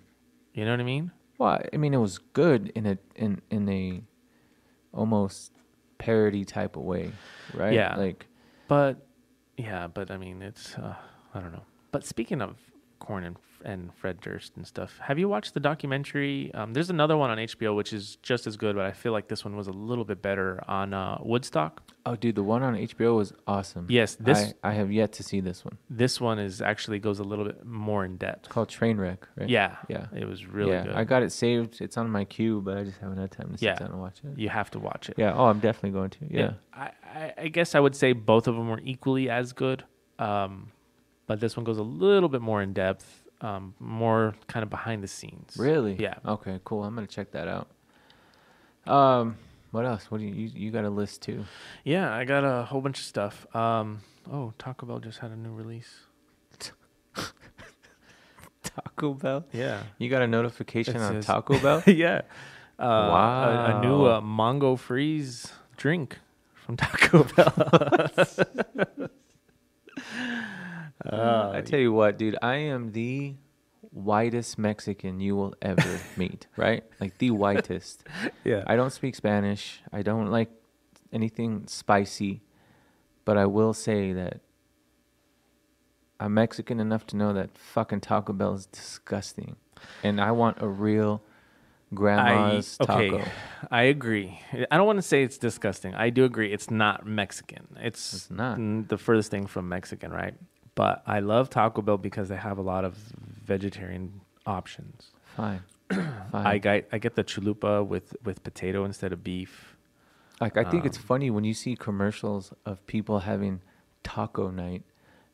Speaker 1: know what I mean?
Speaker 2: Well, I mean, it was good in a almost parody type of way, right?
Speaker 1: Yeah.
Speaker 2: Like,
Speaker 1: But I mean, it's I don't know. But speaking of Korn and Fred Durst and stuff, have you watched the documentary? There's another one on HBO which is just as good, but I feel like this one was a little bit better on Woodstock.
Speaker 2: oh, dude, the one on HBO was awesome.
Speaker 1: Yes,
Speaker 2: I have yet to see this one.
Speaker 1: this one is actually goes a little bit more in depth.
Speaker 2: It's called Trainwreck, right?
Speaker 1: Yeah,
Speaker 2: Yeah.
Speaker 1: it was really good.
Speaker 2: I got it saved. It's on my queue, but I just haven't had time to sit
Speaker 1: Yeah.
Speaker 2: down and watch it.
Speaker 1: You have to watch it.
Speaker 2: Yeah. Oh, I'm definitely going to. Yeah.
Speaker 1: I guess I would say both of them were equally as good, but this one goes a little bit more in depth, more kind of behind the scenes.
Speaker 2: Really?
Speaker 1: Yeah.
Speaker 2: Okay, cool. I'm gonna check that out. What else? What do you got a list too?
Speaker 1: Yeah, I got a whole bunch of stuff. Oh, Taco Bell just had a new release.
Speaker 2: Taco Bell?
Speaker 1: Yeah.
Speaker 2: You got a notification
Speaker 1: It
Speaker 2: on
Speaker 1: says-
Speaker 2: Taco Bell?
Speaker 1: Yeah.
Speaker 2: Wow.
Speaker 1: A new mango freeze drink from Taco Bell.
Speaker 2: I tell you what, dude, I am the whitest Mexican you will ever meet, right? Like the whitest.
Speaker 1: Yeah.
Speaker 2: I don't speak Spanish. I don't like anything spicy, but I will say that I'm Mexican enough to know that fucking Taco Bell is disgusting. And I want a real grandma's taco.
Speaker 1: I agree. I don't want to say it's disgusting. I do agree. It's not Mexican.
Speaker 2: It's not.
Speaker 1: The furthest thing from Mexican, right? But I love Taco Bell because they have a lot of vegetarian options.
Speaker 2: Fine.
Speaker 1: I get the chalupa with potato instead of beef.
Speaker 2: Like, I think it's funny when you see commercials of people having taco night.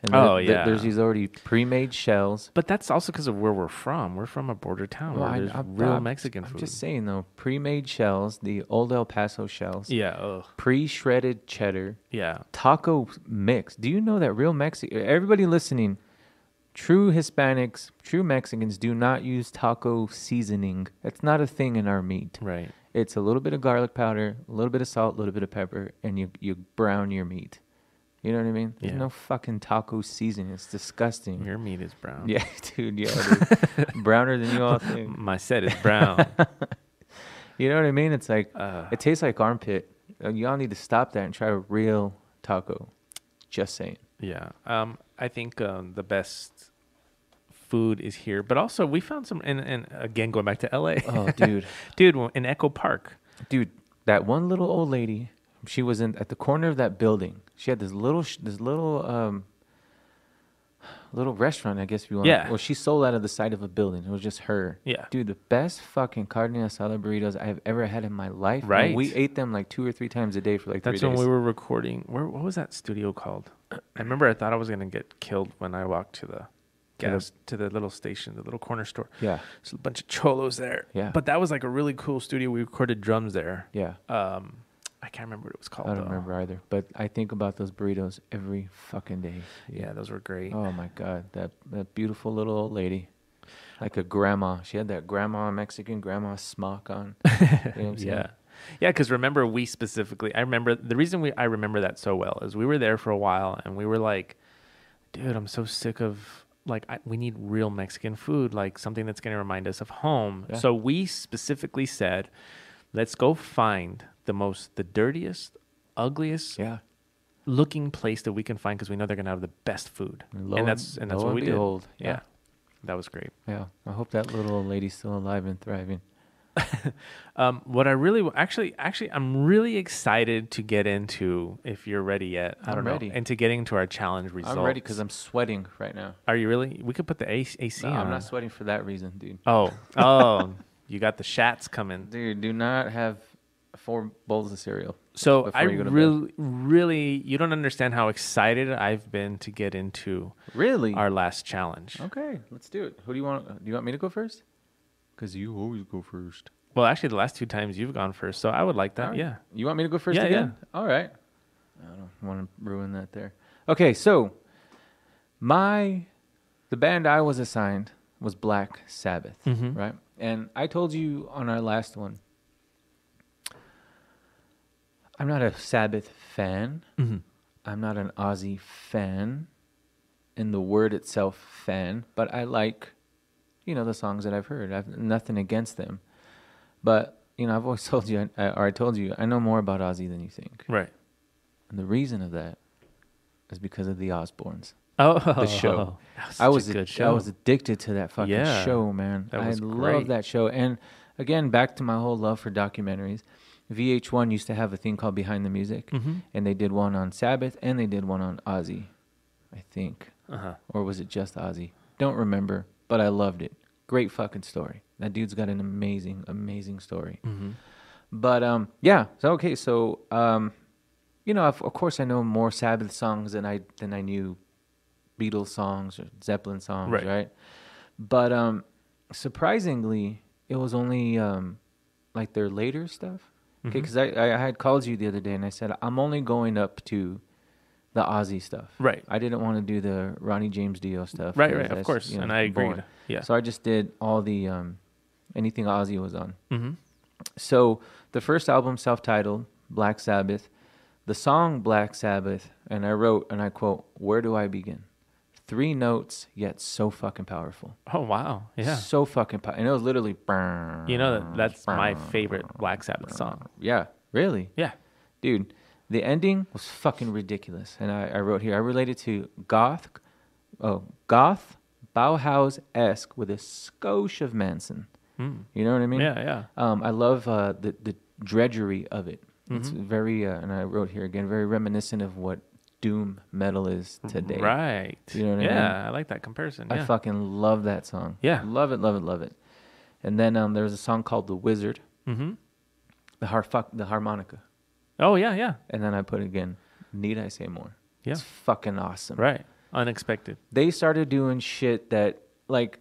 Speaker 2: And there's these already pre-made shells.
Speaker 1: But that's also because of where we're from. We're from a border town where there's real Mexican food.
Speaker 2: I'm just saying, though, pre-made shells, the old El Paso shells.
Speaker 1: Yeah. Ugh.
Speaker 2: Pre-shredded cheddar.
Speaker 1: Yeah.
Speaker 2: Taco mix. Do you know that real everybody listening, true Hispanics, true Mexicans do not use taco seasoning. That's not a thing in our meat.
Speaker 1: Right.
Speaker 2: It's a little bit of garlic powder, a little bit of salt, a little bit of pepper, and you brown your meat. You know what I mean? There's no fucking taco seasoning. It's disgusting.
Speaker 1: Your meat is brown.
Speaker 2: Yeah, dude. Yeah, dude. Browner than you all think.
Speaker 1: My set is brown.
Speaker 2: You know what I mean? It's like, it tastes like armpit. Y'all need to stop that and try a real taco. Just saying.
Speaker 1: Yeah. I think the best food is here, but also we found some, and again, going back to LA.
Speaker 2: Oh, dude.
Speaker 1: Dude, in Echo Park.
Speaker 2: Dude, that one little old lady, she was at the corner of that building. She had this little restaurant, I guess if you want.
Speaker 1: Yeah.
Speaker 2: Well, she sold out of the side of a building. It was just her.
Speaker 1: Yeah.
Speaker 2: Dude, the best fucking carne asada burritos I have ever had in my life.
Speaker 1: Right.
Speaker 2: And we ate them like 2 or 3 times a day for like 3 days.
Speaker 1: That's when we were recording. What was that studio called? I remember I thought I was going to get killed when I walked to the little station, the little corner store.
Speaker 2: Yeah.
Speaker 1: There's a bunch of cholos there.
Speaker 2: Yeah.
Speaker 1: But that was like a really cool studio. We recorded drums there.
Speaker 2: Yeah.
Speaker 1: I can't remember what it was called.
Speaker 2: I don't remember either. But I think about those burritos every fucking day.
Speaker 1: Yeah, those were great.
Speaker 2: Oh my God. That beautiful little old lady. Like a grandma. She had that Mexican grandma smock on. You know what I'm saying?
Speaker 1: Yeah. Yeah, because remember, I remember the reason I remember that so well is we were there for a while and we were like, dude, I'm so sick of, like, we need real Mexican food, like something that's going to remind us of home.
Speaker 2: Yeah.
Speaker 1: So we specifically said, let's go find the dirtiest, ugliest looking place that we can find because we know they're going to have the best food. And that's what we did. Yeah. That was great.
Speaker 2: Yeah. I hope that little old lady's still alive and thriving.
Speaker 1: What I really actually I'm really excited to get into, if you're ready yet. I don't know.
Speaker 2: Ready.
Speaker 1: And to getting into our challenge results.
Speaker 2: I'm ready because I'm sweating right now.
Speaker 1: Are you really? We could put the AC
Speaker 2: No,
Speaker 1: on.
Speaker 2: I'm not sweating for that reason, dude.
Speaker 1: Oh, you got the Shats coming.
Speaker 2: Dude, do not have 4 bowls of cereal.
Speaker 1: So
Speaker 2: before
Speaker 1: I
Speaker 2: you go to bed.
Speaker 1: really, you don't understand how excited I've been to get into
Speaker 2: Really?
Speaker 1: our last challenge.
Speaker 2: Okay, let's do it. Who do you want? Do you want me to go first? Because you always go first.
Speaker 1: Well, actually, the last 2 times you've gone first, so I would like that.
Speaker 2: All right.
Speaker 1: Yeah.
Speaker 2: You want me to go first
Speaker 1: Yeah,
Speaker 2: again? All right. I don't want to ruin that there. Okay, so the band I was assigned was Black Sabbath,
Speaker 1: Mhm.
Speaker 2: right? And I told you on our last one, I'm not a Sabbath fan.
Speaker 1: Mhm.
Speaker 2: I'm not an Ozzy fan. in the word itself fan, but I like, the songs that I've heard. I've nothing against them. But, I've always told you, or I told you, I know more about Ozzy than you think.
Speaker 1: Right.
Speaker 2: And the reason of that is because of the Osbournes.
Speaker 1: Oh,
Speaker 2: The show.
Speaker 1: That was such a good show.
Speaker 2: I was addicted to that fucking
Speaker 1: Yeah,
Speaker 2: show, man.
Speaker 1: that was
Speaker 2: I
Speaker 1: great.
Speaker 2: love that show. And again, back to my whole love for documentaries. VH1 used to have a thing called Behind the Music, and they did one on Sabbath and they did one on Ozzy, I think. Or was it just Ozzy? Don't remember, but I loved it. Great fucking story. That dude's got an amazing, amazing story. But yeah, so okay, so of course I know more Sabbath songs than I knew Beatles songs or Zeppelin songs, right? But surprisingly, it was only like their later stuff. Okay, because I had called you the other day and I said I'm only going up to the Ozzy stuff.
Speaker 1: Right.
Speaker 2: I didn't want to do the Ronnie James Dio stuff.
Speaker 1: Right, of course. And I agreed.
Speaker 2: Boring.
Speaker 1: Yeah.
Speaker 2: So I just did all the anything Ozzy was on.
Speaker 1: Mm-hmm.
Speaker 2: So the first album, self-titled, Black Sabbath, the song Black Sabbath, and I wrote, and I quote, "Where do I begin? 3 notes, yet so fucking powerful."
Speaker 1: Oh, wow. Yeah.
Speaker 2: So fucking powerful. And it was literally...
Speaker 1: That's my favorite Black Sabbath song.
Speaker 2: Yeah, really?
Speaker 1: Yeah.
Speaker 2: Dude, the ending was fucking ridiculous. And I wrote here, I related to goth, Bauhaus-esque with a skosh of Manson. You know what I mean?
Speaker 1: Yeah.
Speaker 2: I love the drudgery of it. It's very, and I wrote here again, very reminiscent of what doom metal is today.
Speaker 1: Right.
Speaker 2: You know what I mean?
Speaker 1: Yeah, I like that comparison. Yeah.
Speaker 2: I fucking love that song.
Speaker 1: Yeah.
Speaker 2: Love it. And then there was a song called The Wizard.
Speaker 1: Mm-hmm.
Speaker 2: The harmonica.
Speaker 1: Oh, yeah.
Speaker 2: And then I put again, Need I Say More?
Speaker 1: Yeah.
Speaker 2: It's fucking awesome.
Speaker 1: Right. Unexpected.
Speaker 2: They started doing shit that, like,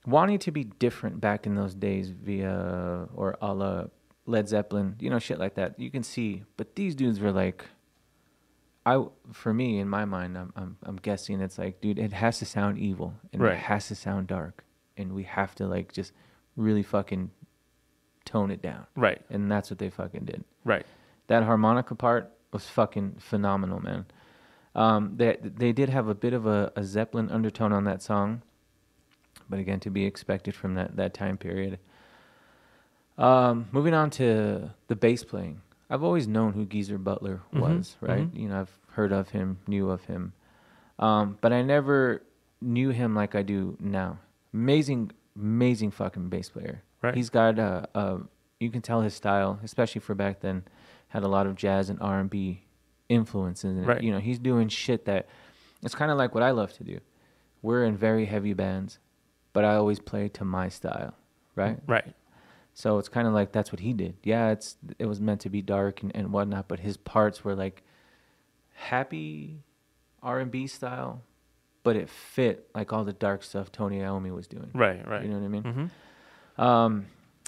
Speaker 2: wanting to be different back in those days via, or a la Led Zeppelin, shit like that. You can see, but these dudes were like, for me, in my mind, I'm guessing it's like, dude, it has to sound evil and
Speaker 1: Right.
Speaker 2: it has to sound dark, and we have to like just really fucking tone it down.
Speaker 1: Right.
Speaker 2: And that's what they fucking did.
Speaker 1: Right.
Speaker 2: That harmonica part was fucking phenomenal, man. They did have a bit of a Zeppelin undertone on that song, but again, to be expected from that time period. Moving on to the bass playing. I've always known who Geezer Butler was, right? I've heard of him, knew of him. But I never knew him like I do now. Amazing fucking bass player.
Speaker 1: Right.
Speaker 2: He's got you can tell his style, especially for back then, had a lot of jazz and R&B influences in it.
Speaker 1: Right.
Speaker 2: He's doing shit that it's kind of like what I love to do. We're in very heavy bands, but I always play to my style, right?
Speaker 1: Right.
Speaker 2: So it's kind of like that's what he did. Yeah, it was meant to be dark and whatnot, but his parts were like happy R&B style, but it fit like all the dark stuff Tony Iommi was doing.
Speaker 1: Right.
Speaker 2: You know what I mean?
Speaker 1: Mm-hmm.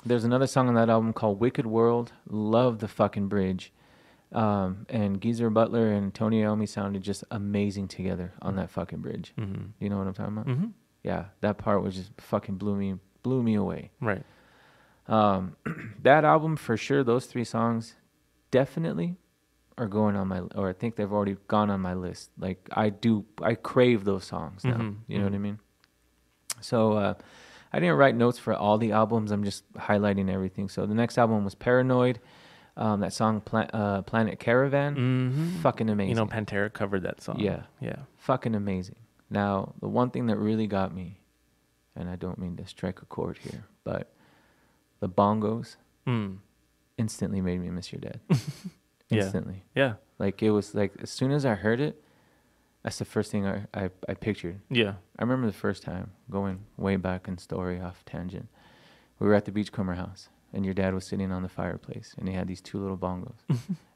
Speaker 2: There's another song on that album called Wicked World. Love the fucking bridge. And Geezer Butler and Tony Iommi sounded just amazing together on that fucking bridge.
Speaker 1: Mm-hmm.
Speaker 2: You know what I'm talking about?
Speaker 1: Mm-hmm.
Speaker 2: Yeah, that part was just fucking blew me away.
Speaker 1: Right.
Speaker 2: That album for sure, those 3 songs definitely are going on or I think they've already gone on my list. Like I crave those songs now. You know what I mean? So I didn't write notes for all the albums. I'm just highlighting everything. So the next album was Paranoid. That song Planet Caravan.
Speaker 1: Mm-hmm.
Speaker 2: Fucking amazing.
Speaker 1: Pantera covered that song.
Speaker 2: Yeah. Fucking amazing. Now, the one thing that really got me, and I don't mean to strike a chord here, but the bongos instantly made me miss your dad. Instantly.
Speaker 1: Yeah.
Speaker 2: Like, it was like, as soon as I heard it, that's the first thing I pictured.
Speaker 1: Yeah.
Speaker 2: I remember the first time, going way back in story, off tangent. We were at the Beachcomber house, and your dad was sitting on the fireplace, and he had these 2 little bongos,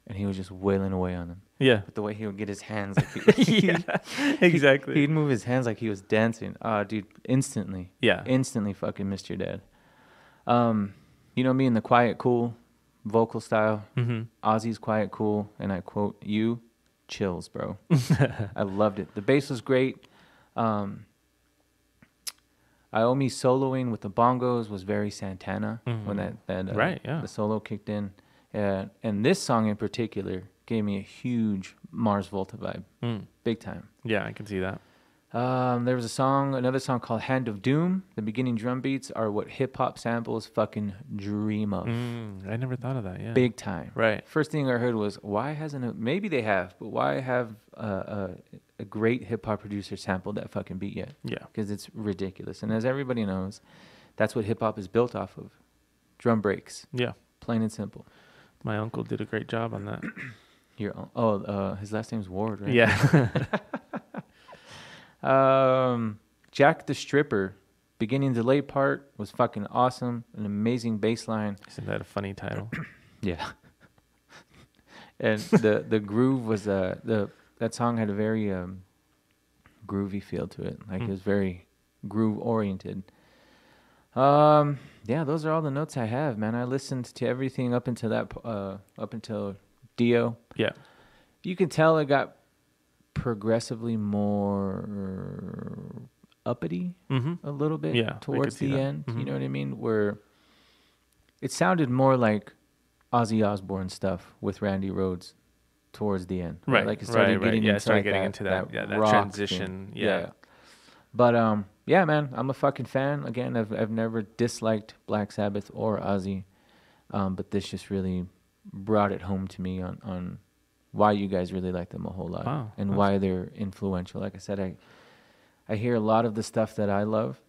Speaker 2: and he was just wailing away on them.
Speaker 1: Yeah.
Speaker 2: But the way he would get his hands, like
Speaker 1: Yeah, exactly.
Speaker 2: He'd move his hands like he was dancing. Dude, instantly.
Speaker 1: Yeah.
Speaker 2: Instantly fucking missed your dad. Me in the quiet, cool vocal style. Ozzy's quiet, cool, and I quote, "You chills, bro." I loved it. The bass was great. Iommi soloing with the bongos was very Santana when that
Speaker 1: right, yeah.
Speaker 2: the solo kicked in. And this song in particular gave me a huge Mars Volta vibe, big time.
Speaker 1: Yeah, I can see that.
Speaker 2: There was another song called Hand of Doom. The beginning drum beats are what hip hop samples fucking dream of.
Speaker 1: I never thought of that. Yeah,
Speaker 2: Big time.
Speaker 1: Right.
Speaker 2: First thing I heard was, why hasn't it, maybe they have, but why have a great hip hop producer sampled that fucking beat yet?
Speaker 1: Yeah.
Speaker 2: Because it's ridiculous. And as everybody knows, that's what hip hop is built off of. Drum breaks.
Speaker 1: Yeah.
Speaker 2: Plain and simple.
Speaker 1: My uncle did a great job on that.
Speaker 2: His last name's Ward, right?
Speaker 1: Yeah.
Speaker 2: Jack the Stripper, beginning to late part was fucking awesome. An amazing bass line.
Speaker 1: Isn't that a funny title?
Speaker 2: Yeah. And the groove was that song had a very groovy feel to it. Like it was very groove oriented. Yeah, those are all the notes I have, man. I listened to everything up until Dio.
Speaker 1: Yeah.
Speaker 2: You can tell it got progressively more uppity a little bit towards the end. You know what I mean? Where it sounded more like Ozzy Osbourne stuff with Randy Rhoads towards the end.
Speaker 1: Right.
Speaker 2: Like it started getting
Speaker 1: into that transition. Yeah.
Speaker 2: But yeah, man, I'm a fucking fan. Again, I've never disliked Black Sabbath or Ozzy, but this just really brought it home to me on why you guys really like them a whole lot.
Speaker 1: Wow,
Speaker 2: and why they're influential. Like I said, I hear a lot of the stuff that I love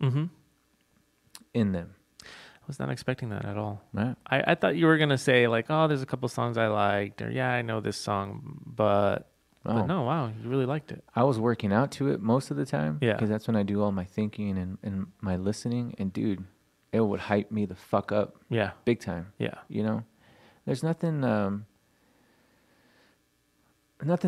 Speaker 2: in them.
Speaker 1: I was not expecting that at all.
Speaker 2: Right.
Speaker 1: I thought you were going to say like, oh, there's a couple songs I liked, or yeah, I know this song, but no, wow, you really liked it.
Speaker 2: I was working out to it most of the time.
Speaker 1: Yeah.
Speaker 2: Because that's when I do all my thinking and my listening. And dude, it would hype me the fuck up.
Speaker 1: Yeah.
Speaker 2: Big time.
Speaker 1: Yeah.
Speaker 2: You know? There's nothing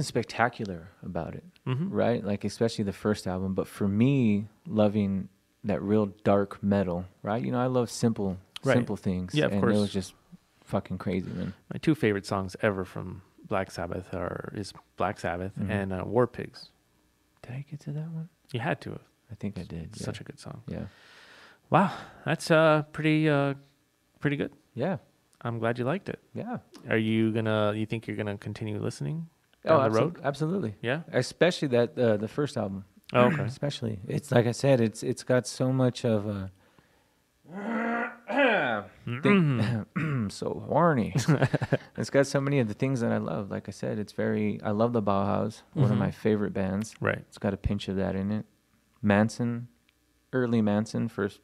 Speaker 2: spectacular about it. Right? Like especially the first album. But for me, loving that real dark metal, right? You know, I love simple things.
Speaker 1: Yeah, of course.
Speaker 2: And it was just fucking crazy, man.
Speaker 1: My two favorite songs ever from Black Sabbath is Black Sabbath and War Pigs.
Speaker 2: Did I get to that one?
Speaker 1: You had to have.
Speaker 2: I think I did. Yeah.
Speaker 1: Such a good song.
Speaker 2: Yeah.
Speaker 1: Wow, that's pretty good.
Speaker 2: Yeah.
Speaker 1: I'm glad you liked it.
Speaker 2: Yeah.
Speaker 1: You think you're gonna continue listening down the road?
Speaker 2: Absolutely.
Speaker 1: Yeah.
Speaker 2: Especially that the first album.
Speaker 1: Oh, okay.
Speaker 2: Especially, it's like I said, it's got so much of a so horny. It's got so many of the things that I love. Like I said, I love the Bauhaus, one of my favorite bands.
Speaker 1: Right.
Speaker 2: It's got a pinch of that in it. Early Manson, first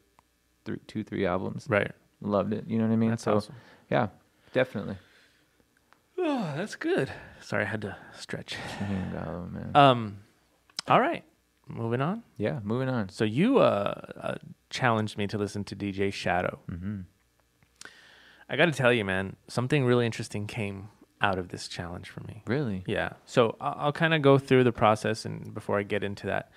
Speaker 2: 3 albums.
Speaker 1: Right.
Speaker 2: Loved it. You know what I mean?
Speaker 1: That's awesome.
Speaker 2: Yeah, definitely.
Speaker 1: Oh, that's good. Sorry, I had to stretch.
Speaker 2: Oh, man.
Speaker 1: All right. Moving on.
Speaker 2: Yeah, moving on.
Speaker 1: So you challenged me to listen to DJ Shadow. I got to tell you, man, something really interesting came out of this challenge for me.
Speaker 2: Really?
Speaker 1: Yeah. So I'll kind of go through the process, and before I get into that,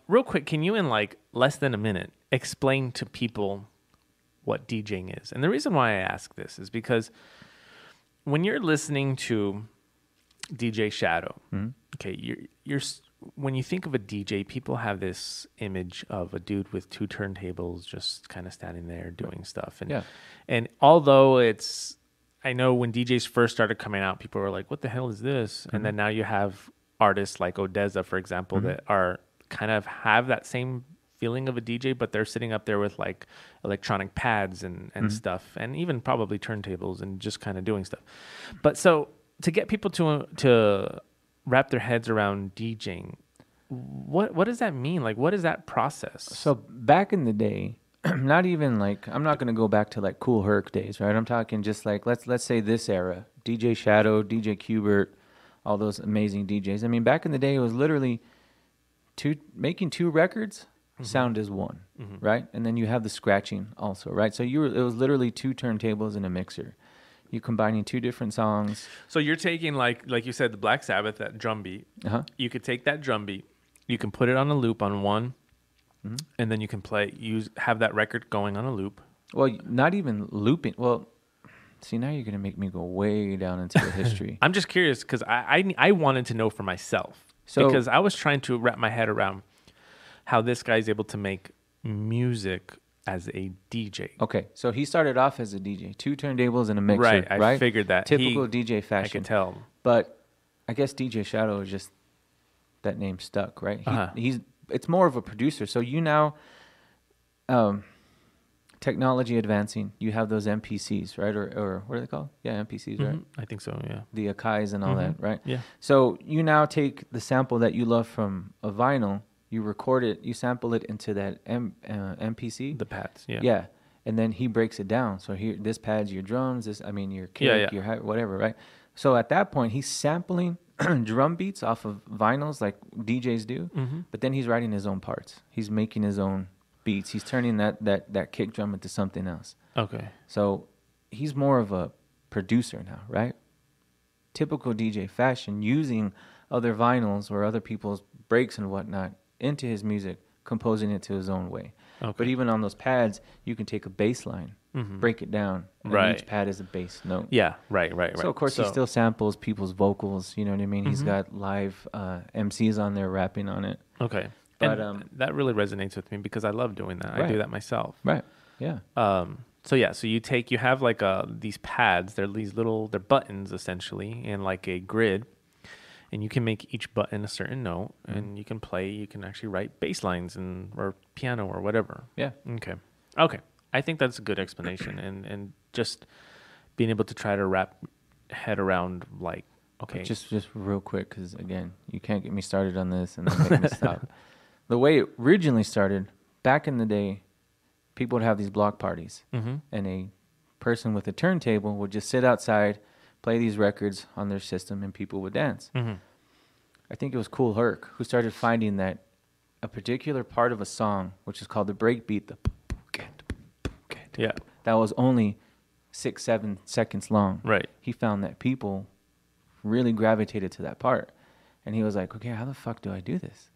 Speaker 1: real quick, can you in like less than a minute explain to people what DJing is? And the reason why I ask this is because when you're listening to DJ Shadow, okay, you're when you think of a DJ, people have this image of a dude with 2 turntables just kind of standing there doing stuff. And although I know when DJs first started coming out, people were like, what the hell is this? And then now you have artists like Odessa, for example, that are kind of have that same feeling of a DJ, but they're sitting up there with like electronic pads and stuff, and even probably turntables and just kind of doing stuff. But so to get people to wrap their heads around DJing, what does that mean? Like, what is that process?
Speaker 2: So back in the day, not even like, I'm not going to go back to like Cool Herc days, right? I'm talking just like, let's say this era, DJ Shadow, DJ Qbert, all those amazing DJs. I mean, back in the day, it was literally making 2 records, sound is 1, right? And then you have the scratching also, right? So it was literally 2 turntables and a mixer. You're combining 2 different songs.
Speaker 1: So you're taking like you said, the Black Sabbath, that drum beat. You could take that drum beat, you can put it on a loop on one, and then you can have that record going on a loop. Well,
Speaker 2: not even looping. Well, see, now you're gonna make me go way down into the history.
Speaker 1: I'm just curious because I wanted to know for myself, because I was trying to wrap my head around how this guy's able to make music as a DJ.
Speaker 2: Okay, so he started off as a DJ, 2 turntables and a mixer,
Speaker 1: right? I figured that.
Speaker 2: Typical DJ fashion.
Speaker 1: I could tell.
Speaker 2: But I guess DJ Shadow is just that name stuck, right?
Speaker 1: Uh-huh.
Speaker 2: It's more of a producer. So you now, technology advancing, you have those MPCs, right? Or what are they called? Yeah, MPCs, right?
Speaker 1: I think so. Yeah.
Speaker 2: The Akais and all that, right?
Speaker 1: Yeah.
Speaker 2: So you now take the sample that you love from a vinyl, you record it, you sample it into that MPC.
Speaker 1: The pads. Yeah.
Speaker 2: Yeah. And then he breaks it down. So here, this pad's your drums, your kick, your whatever, right? So at that point, he's sampling drum beats off of vinyls like DJs do, but then he's writing his own parts. He's making his own beats. He's turning that kick drum into something else.
Speaker 1: Okay.
Speaker 2: So he's more of a producer now, right? Typical DJ fashion, using other vinyls or other people's breaks and whatnot into his music, composing it to his own way.
Speaker 1: Okay.
Speaker 2: But even on those pads, you can take a bass line, break it down, and
Speaker 1: Right.
Speaker 2: each pad is a bass note.
Speaker 1: Yeah. Right.
Speaker 2: So of course he still samples people's vocals. You know what I mean? He's got live MCs on there rapping on it.
Speaker 1: Okay.
Speaker 2: But
Speaker 1: And that really resonates with me because I love doing that. I
Speaker 2: Right.
Speaker 1: do that myself.
Speaker 2: Right. Yeah.
Speaker 1: So you have like these pads. They're they're buttons essentially, and like a grid, and you can make each button a certain note, and you can play. You can actually write bass lines or piano or whatever.
Speaker 2: Yeah.
Speaker 1: Okay. I think that's a good explanation, and just being able to try to wrap head around like okay,
Speaker 2: Just real quick, because again, you can't get me started on this and then make me stop. The way it originally started, back in the day, people would have these block parties, and a person with a turntable would just sit outside, play these records on their system, and people would dance. I think it was Kool Herc who started finding that a particular part of a song, which is called the breakbeat,
Speaker 1: yeah,
Speaker 2: that was only 6-7 seconds long.
Speaker 1: right,
Speaker 2: He found that people really gravitated to that part. And he was like, okay, how the fuck do I do this?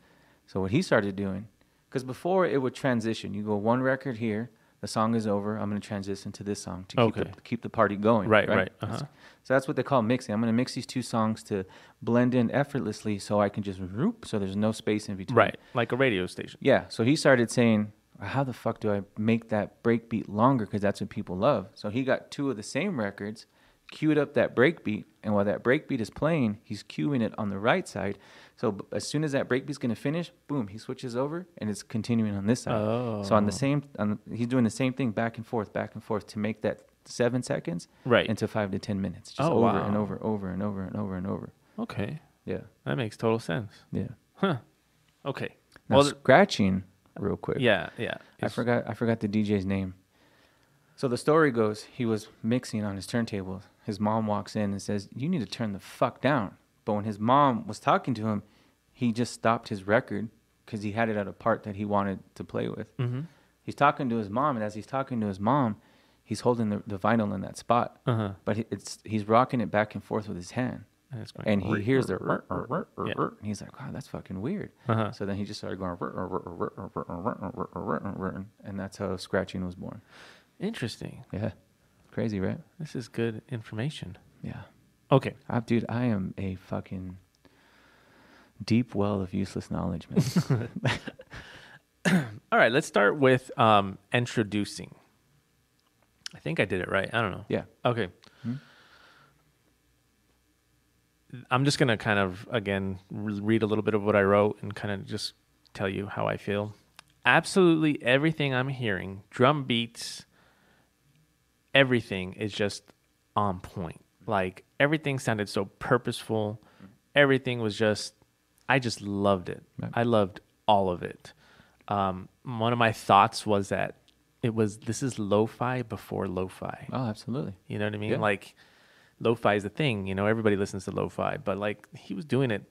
Speaker 2: So what he started doing, because before it would transition, you go one record here, the song is over, I'm going to transition to this song to keep the party going.
Speaker 1: Right.
Speaker 2: So that's what they call mixing. I'm going to mix these two songs to blend in effortlessly so I can just whoop, so there's no space in between.
Speaker 1: Right, like a radio station.
Speaker 2: Yeah, so he started saying, how the fuck do I make that breakbeat longer? Because that's what people love. So he got two of the same records, queued up that breakbeat, and while that breakbeat is playing, he's cueing it on the right side. So as soon as that breakbeat's going to finish, boom, he switches over, and it's continuing on this side.
Speaker 1: Oh.
Speaker 2: So he's doing the same thing back and forth to make that 7 seconds into 5 to 10 minutes, just over and over and over.
Speaker 1: Okay,
Speaker 2: Yeah,
Speaker 1: that makes total sense.
Speaker 2: yeah.
Speaker 1: Huh. Okay.
Speaker 2: Now scratching, real quick.
Speaker 1: Yeah.
Speaker 2: I forgot the DJ's name. So the story goes, he was mixing on his turntable. His mom walks in and says, you need to turn the fuck down. But when his mom was talking to him, he just stopped his record because he had it at a part that he wanted to play with. He's talking to his mom, and as he's talking to his mom, he's holding the vinyl in that spot. But he's rocking it back and forth with his hand. And he hears the and he's like, wow, that's fucking weird. So then he just started going, and that's how scratching was born.
Speaker 1: Interesting.
Speaker 2: Yeah. Crazy, right?
Speaker 1: This is good information.
Speaker 2: Yeah.
Speaker 1: Okay.
Speaker 2: Dude, I am a fucking deep well of useless knowledge, man.
Speaker 1: All right, let's start with introducing. I think I did it right. I don't know.
Speaker 2: Yeah.
Speaker 1: Okay. I'm just going to kind of, again, read a little bit of what I wrote and kind of just tell you how I feel. Absolutely everything I'm hearing, drum beats, everything is just on point. Like, everything sounded so purposeful. Everything was just, I just loved it. Right. I loved all of it. One of my thoughts was that this is lo-fi before lo-fi.
Speaker 2: Oh, absolutely.
Speaker 1: You know what I mean?
Speaker 2: Yeah.
Speaker 1: Like, lo-fi is the thing, everybody listens to lo-fi, but like he was doing it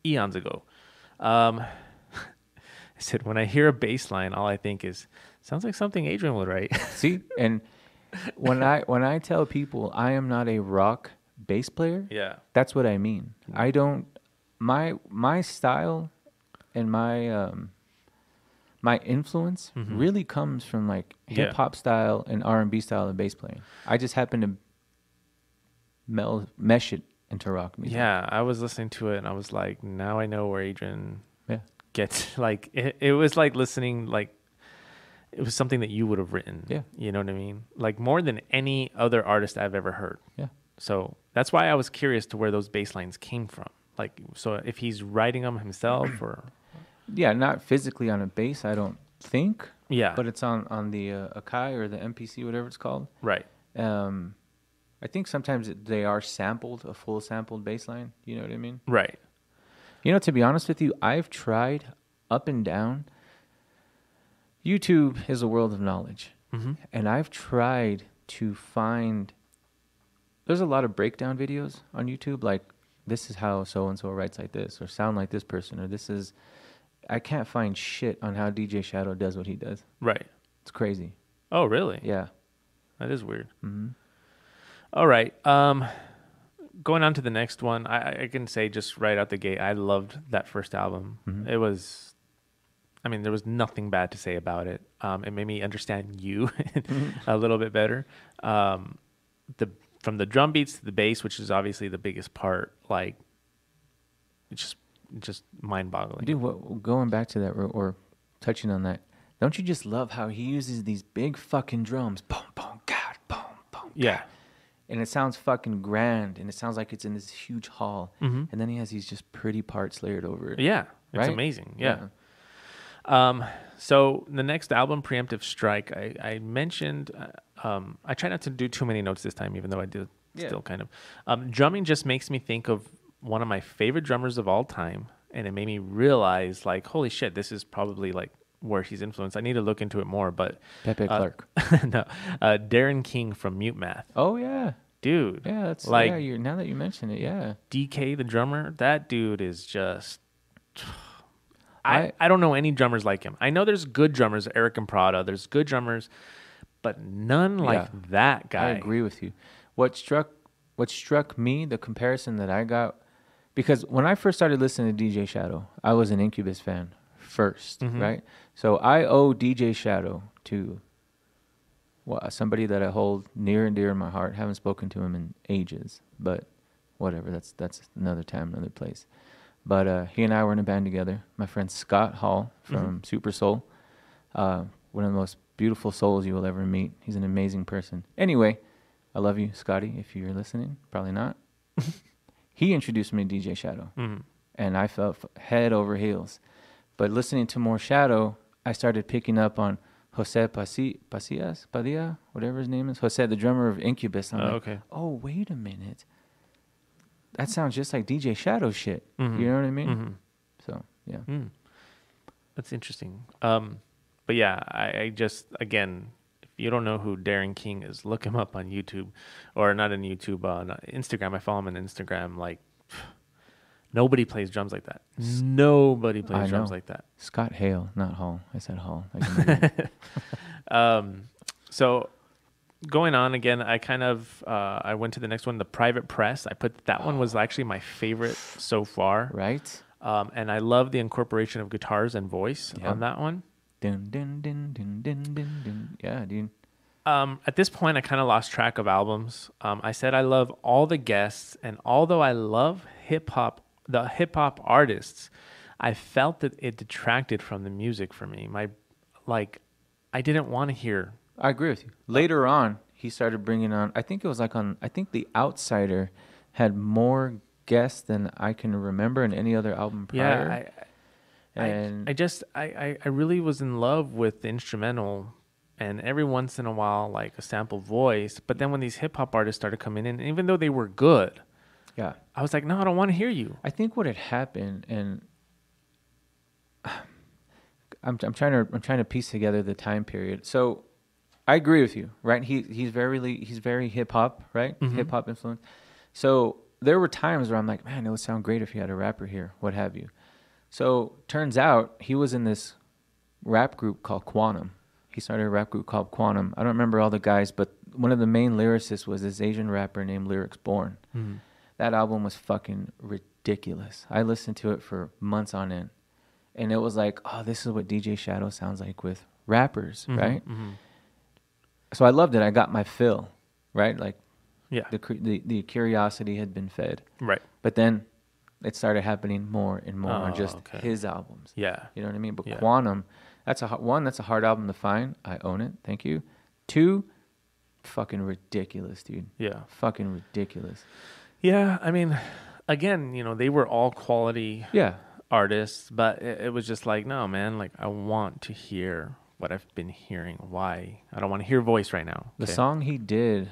Speaker 1: eons ago. I said, when I hear a bass line, all I think is, sounds like something Adrian would write.
Speaker 2: See, and when I tell people I am not a rock bass player,
Speaker 1: yeah,
Speaker 2: that's what I mean. I don't, my style and my influence really comes from like hip hop style and R&B style of bass playing. I just happen to mesh it into rock music.
Speaker 1: Yeah, I was listening to it and I was like, now I know where Adrian gets, like, it was like listening, like, it was something that you would have written.
Speaker 2: Yeah.
Speaker 1: You know what I mean? Like, more than any other artist I've ever heard.
Speaker 2: Yeah.
Speaker 1: So That's why I was curious to where those bass lines came from. Like, so if he's writing them himself or...
Speaker 2: Yeah, not physically on a bass, I don't think.
Speaker 1: Yeah.
Speaker 2: But it's on the Akai or the MPC, whatever it's called.
Speaker 1: Right.
Speaker 2: I think sometimes they are sampled, a full sampled bass line. You know what I mean?
Speaker 1: Right.
Speaker 2: You know, to be honest with you, I've tried up and down. YouTube is a world of knowledge.
Speaker 1: Mm-hmm.
Speaker 2: And I've tried to find... There's a lot of breakdown videos on YouTube, like, this is how so-and-so writes like this, or sound like this person, or this is... I can't find shit on how DJ Shadow does what he does.
Speaker 1: Right.
Speaker 2: It's crazy.
Speaker 1: Oh, really?
Speaker 2: Yeah.
Speaker 1: That is weird.
Speaker 2: Mm-hmm.
Speaker 1: All right. Going on to the next one, I can say just right out the gate, I loved that first album.
Speaker 2: Mm-hmm.
Speaker 1: It was, I mean, there was nothing bad to say about it. It made me understand you a little bit better. From the drum beats to the bass, which is obviously the biggest part, like, it's just mind-boggling.
Speaker 2: Dude, going back to that or touching on that, don't you just love how he uses these big fucking drums? Boom, boom, God, boom, boom.
Speaker 1: Yeah.
Speaker 2: God. And it sounds fucking grand, and it sounds like it's in this huge hall.
Speaker 1: Mm-hmm.
Speaker 2: And then he has these just pretty parts layered over it.
Speaker 1: Yeah. It's
Speaker 2: right?
Speaker 1: amazing. Yeah. So the next album, Preemptive Strike, I mentioned, I try not to do too many notes this time, even though I did still kind of. Drumming just makes me think of one of my favorite drummers of all time. And it made me realize, like, holy shit, this is probably like where he's influenced. I need to look into it more, but
Speaker 2: Pepe Clark.
Speaker 1: No, Darren King from Mute Math.
Speaker 2: Oh yeah,
Speaker 1: dude.
Speaker 2: Yeah, that's
Speaker 1: like
Speaker 2: now that you mention it, yeah.
Speaker 1: DK, the drummer, that dude is just. I don't know any drummers like him. I know there's good drummers, Eric and Prada. There's good drummers, but none like that guy.
Speaker 2: I agree with you. What struck me, the comparison that I got, because when I first started listening to DJ Shadow, I was an Incubus fan first, right? So I owe DJ Shadow to somebody that I hold near and dear in my heart. Haven't spoken to him in ages, but whatever. That's another time, another place. But he and I were in a band together. My friend Scott Hall from Super Soul, one of the most beautiful souls you will ever meet. He's an amazing person. Anyway, I love you, Scotty, if you're listening. Probably not. He introduced me to DJ Shadow, and I felt head over heels. But listening to more Shadow, I started picking up on Jose Padilla, whatever his name is. Jose, the drummer of Incubus. I'm like,
Speaker 1: okay.
Speaker 2: Oh, wait a minute. That sounds just like DJ Shadow shit. You know what I mean? So, yeah.
Speaker 1: That's interesting. But yeah, I just, again, if you don't know who Darren King is, look him up on YouTube. Or not on YouTube, on Instagram. I follow him on Instagram. Like, nobody plays drums like that. Nobody plays drums like that.
Speaker 2: Scott Hale, not Hall. I said Hall.
Speaker 1: So going on again, I kind of I went to the next one, the Private Press. I put that one was actually my favorite so far.
Speaker 2: Right.
Speaker 1: And I love the incorporation of guitars and voice on that one.
Speaker 2: Dun, dun, dun, dun, dun, dun, dun. Yeah, dude.
Speaker 1: At this point, I kind of lost track of albums. I said I love all the guests, and although I love the hip hop artists, I felt that it detracted from the music for me. I didn't want to hear.
Speaker 2: I agree with you. Later on, he started bringing on. I think The Outsider had more guests than I can remember in any other album prior.
Speaker 1: I really was in love with the instrumental. And every once in a while, like a sample voice. But then when these hip hop artists started coming in, even though they were good, I was like, no, I don't want to hear you. I
Speaker 2: think what had happened, and I'm trying to piece together the time period. So I agree with you, right? He's very hip hop, right? Hip hop influence. So there were times where I'm like, man, it would sound great if you had a rapper here, what have you. So turns out he was in this rap group called Quantum. He started a rap group called Quantum. I don't remember all the guys, but one of the main lyricists was this Asian rapper named Lyrics Born. That album was fucking ridiculous. I listened to it for months on end. And it was like, oh, this is what DJ Shadow sounds like with rappers, right? So I loved it. I got my fill, right? Like, the curiosity had been fed.
Speaker 1: Right.
Speaker 2: But then it started happening more and more on just his albums.
Speaker 1: Yeah.
Speaker 2: You know what I mean? But Quantum... That's a hard album to find. I own it. Thank you. 2, fucking ridiculous, dude.
Speaker 1: Yeah.
Speaker 2: Fucking ridiculous.
Speaker 1: Yeah, I mean, again, you know, they were all quality
Speaker 2: Yeah.
Speaker 1: artists, but it was just like, no, man, like I want to hear what I've been hearing. Why? I don't want to hear voice right now.
Speaker 2: The
Speaker 1: Okay.
Speaker 2: song he did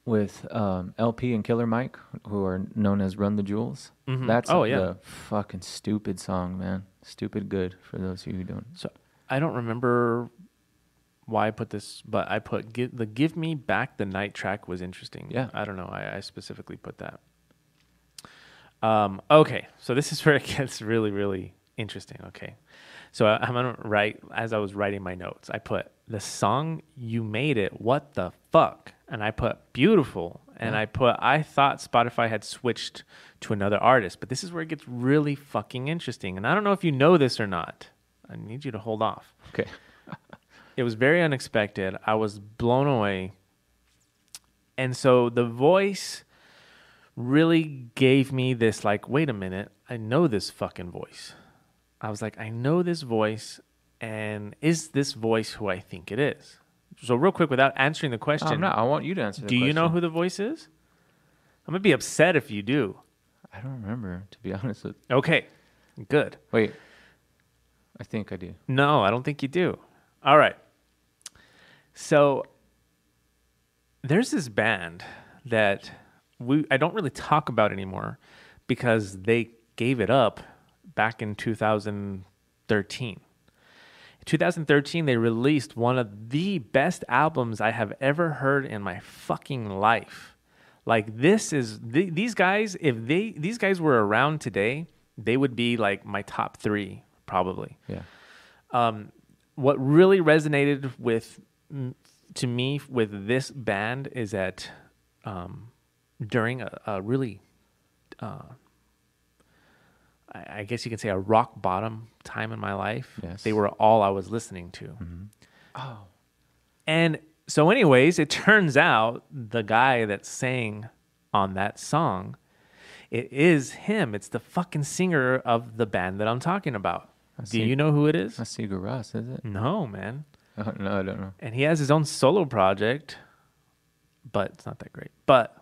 Speaker 2: with LP and Killer Mike, who are known as Run the Jewels, that's
Speaker 1: Oh yeah.
Speaker 2: the fucking stupid song, man. Stupid good for those of you who don't.
Speaker 1: So I don't remember why I put this, but I put Give Me Back the Night track was interesting.
Speaker 2: Yeah.
Speaker 1: I don't know. I specifically put that. Okay, so this is where it gets really, really interesting. Okay, so I'm gonna write, as I was writing my notes, I put the song You Made It, what the fuck, and I put beautiful, and I thought Spotify had switched to another artist, but this is where it gets really fucking interesting, and I don't know if you know this or not. I need you to hold off.
Speaker 2: Okay.
Speaker 1: It was very unexpected. I was blown away, and so the voice really gave me this like, wait a minute, I know this fucking voice. I was like, I know this voice, and is this voice who I think it is? So real quick, without answering the question,
Speaker 2: I want you to answer the
Speaker 1: do
Speaker 2: question.
Speaker 1: you know who the voice is? I'm gonna be upset if you do.
Speaker 2: I don't remember, to be honest with
Speaker 1: Okay, good.
Speaker 2: Wait. I think I do.
Speaker 1: No, I don't think you do. All right. So there's this band that I don't really talk about anymore because they gave it up back in 2013. In 2013, they released one of the best albums I have ever heard in my fucking life. Like these guys, if these guys were around today, they would be like my top 3 probably.
Speaker 2: Yeah.
Speaker 1: What really resonated to me with this band is that during a really, I guess you can say a rock bottom time in my life,
Speaker 2: Yes.
Speaker 1: they were all I was listening to.
Speaker 2: Mm-hmm. Oh.
Speaker 1: And so anyways, it turns out the guy that sang on that song, it is him. It's the fucking singer of the band that I'm talking about. Do you know who it is?
Speaker 2: That's Sigur Rós, is it?
Speaker 1: No, man.
Speaker 2: Oh, no, I don't know.
Speaker 1: And he has his own solo project, but it's not that great. But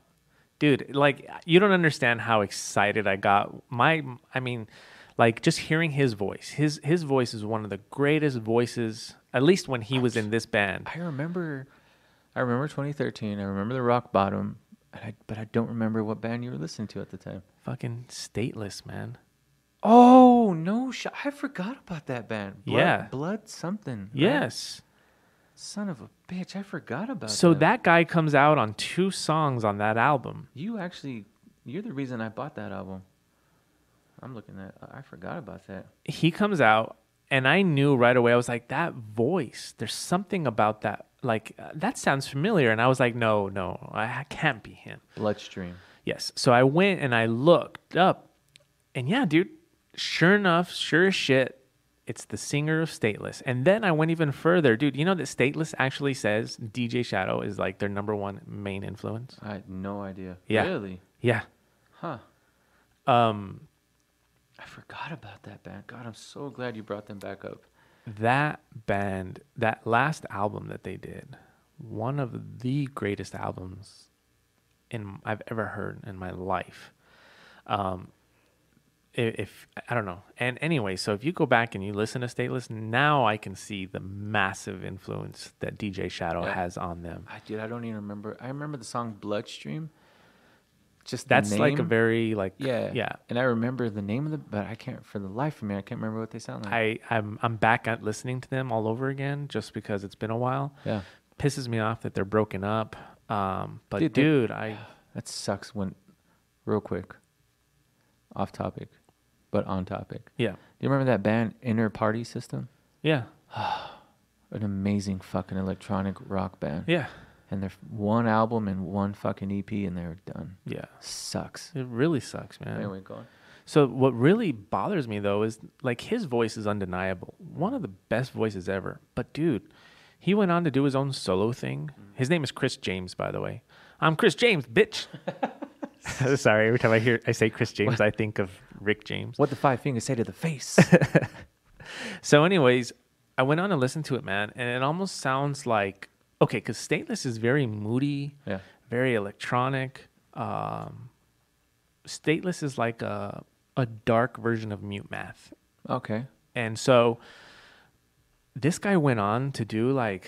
Speaker 1: dude, like you don't understand how excited I got. I mean, like just hearing his voice. His voice is one of the greatest voices, at least when he was in this band.
Speaker 2: I remember 2013. I remember the rock bottom, but I don't remember what band you were listening to at the time.
Speaker 1: Fucking Stateless, man.
Speaker 2: Oh, no shot. I forgot about that band.
Speaker 1: Yeah.
Speaker 2: Blood something. Right?
Speaker 1: Yes.
Speaker 2: Son of a bitch. I forgot about that.
Speaker 1: So that guy comes out on 2 songs on that album.
Speaker 2: You're the reason I bought that album. I'm looking at, I forgot about that.
Speaker 1: He comes out and I knew right away, I was like, that voice, there's something about that. Like, that sounds familiar. And I was like, no, I can't be him.
Speaker 2: Bloodstream.
Speaker 1: Yes. So I went and I looked up and yeah, dude, sure enough, sure as shit, it's the singer of Stateless. And then I went even further. Dude, you know that Stateless actually says DJ Shadow is like their number 1 main influence?
Speaker 2: I had no idea.
Speaker 1: Yeah.
Speaker 2: Really?
Speaker 1: Yeah.
Speaker 2: Huh. I forgot about that band. God, I'm so glad you brought them back up.
Speaker 1: That band, that last album that they did, one of the greatest albums I've ever heard in my life. If I don't know. And anyway, so if you go back and you listen to Stateless, now I can see the massive influence that DJ Shadow has on them.
Speaker 2: I don't even remember. I remember the song Bloodstream. Just
Speaker 1: That's
Speaker 2: the
Speaker 1: like a
Speaker 2: name.
Speaker 1: very like
Speaker 2: Yeah. And I remember the name of but I can't, for the life of me, I can't remember what they sound like.
Speaker 1: I'm back at listening to them all over again just because it's been a while.
Speaker 2: Yeah.
Speaker 1: Pisses me off that they're broken up. But
Speaker 2: Dude,
Speaker 1: I
Speaker 2: that sucks when, real quick, off topic, but on topic.
Speaker 1: yeah.
Speaker 2: Do you remember that band Inner Party System?
Speaker 1: Yeah.
Speaker 2: An amazing fucking electronic rock band.
Speaker 1: Yeah.
Speaker 2: And they're 1 album and 1 fucking EP and they're done.
Speaker 1: Yeah.
Speaker 2: Sucks.
Speaker 1: It really sucks, man.
Speaker 2: Anyway, go on.
Speaker 1: So what really bothers me though is like his voice is undeniable. One of the best voices ever. But dude, he went on to do his own solo thing. His name is Chris James, by the way. I'm Chris James, bitch. Sorry, every time I say Chris James, I think of Rick James.
Speaker 2: What the 5 fingers say to the face?
Speaker 1: So anyways, I went on to listen to it, man, and it almost sounds like, okay, because Stateless is very moody,
Speaker 2: Yeah.
Speaker 1: very electronic. Stateless is like a dark version of Mute Math.
Speaker 2: Okay.
Speaker 1: And so this guy went on to do like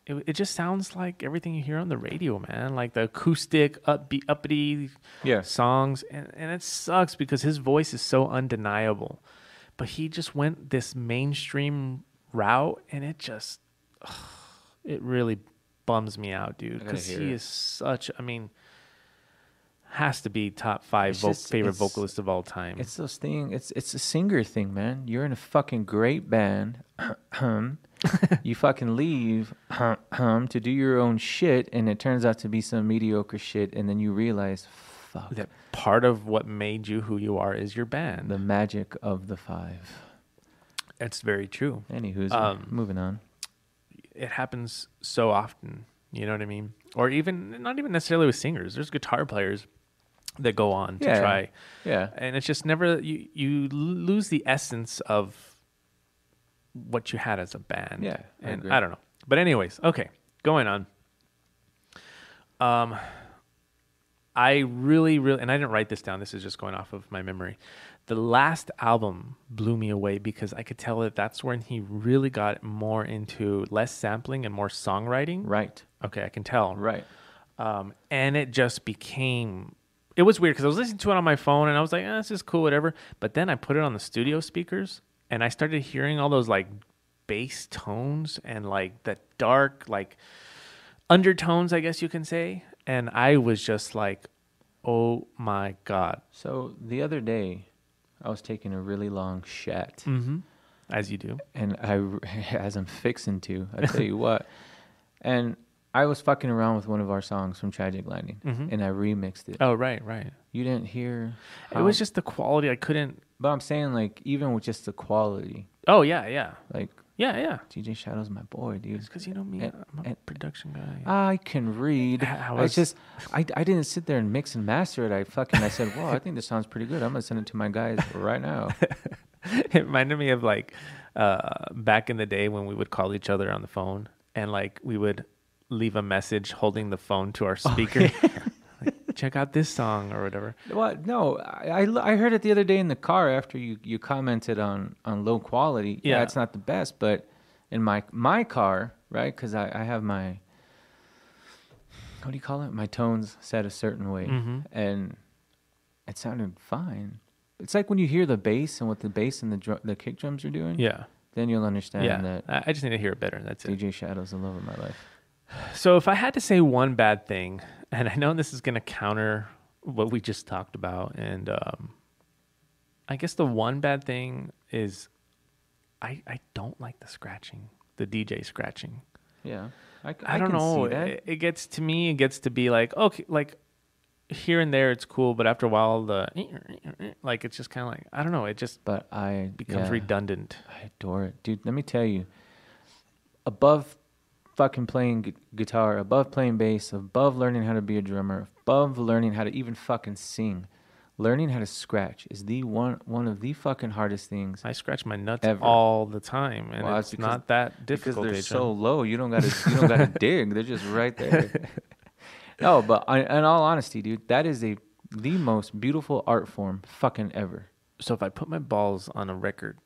Speaker 1: it just sounds like everything you hear on the radio, man. Like the acoustic, upbeat, uppity
Speaker 2: Yeah.
Speaker 1: songs, and it sucks because his voice is so undeniable. But he just went this mainstream route, and it really bums me out, dude.
Speaker 2: I gotta
Speaker 1: Because
Speaker 2: hear
Speaker 1: he
Speaker 2: it.
Speaker 1: is such. I mean, has to be top 5
Speaker 2: It's just-
Speaker 1: favorite
Speaker 2: it's-
Speaker 1: vocalist of all time.
Speaker 2: It's those thing. It's a singer thing, man. You're in a fucking great band. You fucking leave to do your own shit, and it turns out to be some mediocre shit, and then you realize, fuck,
Speaker 1: That part of what made you who you are is your band.
Speaker 2: the magic of the 5.
Speaker 1: It's very true.
Speaker 2: Anywho's moving on.
Speaker 1: It happens so often. You know what I mean? Or even not even necessarily with singers. There's guitar players that go on to try,
Speaker 2: Yeah.
Speaker 1: and it's just never you lose the essence of what you had as a band.
Speaker 2: Yeah, I
Speaker 1: and
Speaker 2: agree.
Speaker 1: I don't know. But anyways, okay, going on. I really, and I didn't write this down. This is just going off of my memory. The last album blew me away because I could tell that that's when he really got more into less sampling and more songwriting.
Speaker 2: Right.
Speaker 1: Okay, I can tell.
Speaker 2: Right.
Speaker 1: And it just became. It was weird because I was listening to it on my phone and I was like, this is cool, whatever. But then I put it on the studio speakers and I started hearing all those like bass tones and like the dark like undertones, I guess you can say. And I was just like, oh my God.
Speaker 2: So the other day, I was taking a really long shat,
Speaker 1: Mm-hmm. As you do.
Speaker 2: and as I'm fixing to, I tell you what, and I was fucking around with one of our songs from Tragic Lightning,
Speaker 1: Mhm.
Speaker 2: and I remixed it.
Speaker 1: Oh, right.
Speaker 2: You didn't hear.
Speaker 1: It was just the quality. I couldn't.
Speaker 2: But I'm saying, like, even with just the quality,
Speaker 1: Oh, yeah.
Speaker 2: like,
Speaker 1: Yeah.
Speaker 2: DJ Shadow's my boy, dude.
Speaker 1: It's because you know me. I'm a production guy.
Speaker 2: I can read. I didn't sit there and mix and master it. I said, well, I think this sounds pretty good. I'm gonna send it to my guys right now.
Speaker 1: It reminded me of like back in the day when we would call each other on the phone and like we would leave a message holding the phone to our speaker. Like, check out this song or whatever.
Speaker 2: What? No, I heard it the other day in the car after you commented on low quality. Yeah,
Speaker 1: Yeah.
Speaker 2: it's not the best, but in my car, right? Because I have my, what do you call it? My tones set a certain way,
Speaker 1: Mhm.
Speaker 2: and it sounded fine. It's like when you hear the bass and what the bass and the kick drums are doing.
Speaker 1: Yeah.
Speaker 2: Then you'll understand
Speaker 1: Yeah.
Speaker 2: that
Speaker 1: I just need to hear it better. That's it.
Speaker 2: DJ Shadow's the love of my life.
Speaker 1: So if I had to say one bad thing, and I know this is going to counter what we just talked about, and I guess the one bad thing is I don't like the scratching, the DJ scratching.
Speaker 2: Yeah, I
Speaker 1: I don't
Speaker 2: can
Speaker 1: know.
Speaker 2: see that.
Speaker 1: It gets to me. It gets to be like okay, like here and there it's cool, but after a while like it's just kind of like I don't know. It just
Speaker 2: But
Speaker 1: becomes
Speaker 2: yeah.
Speaker 1: redundant.
Speaker 2: I adore it. Dude, let me tell you, above fucking playing guitar, above playing bass, above learning how to be a drummer, above learning how to even fucking sing, learning how to scratch is the one of the fucking hardest things.
Speaker 1: I scratch my nuts
Speaker 2: Ever.
Speaker 1: all the time, and
Speaker 2: Well,
Speaker 1: it's
Speaker 2: that's because-
Speaker 1: not that
Speaker 2: Because
Speaker 1: difficult.
Speaker 2: they're
Speaker 1: Adrian.
Speaker 2: so low, you don't gotta dig. They're just right there. No, but in all honesty, dude, that is the most beautiful art form fucking ever.
Speaker 1: So if I put my balls on a record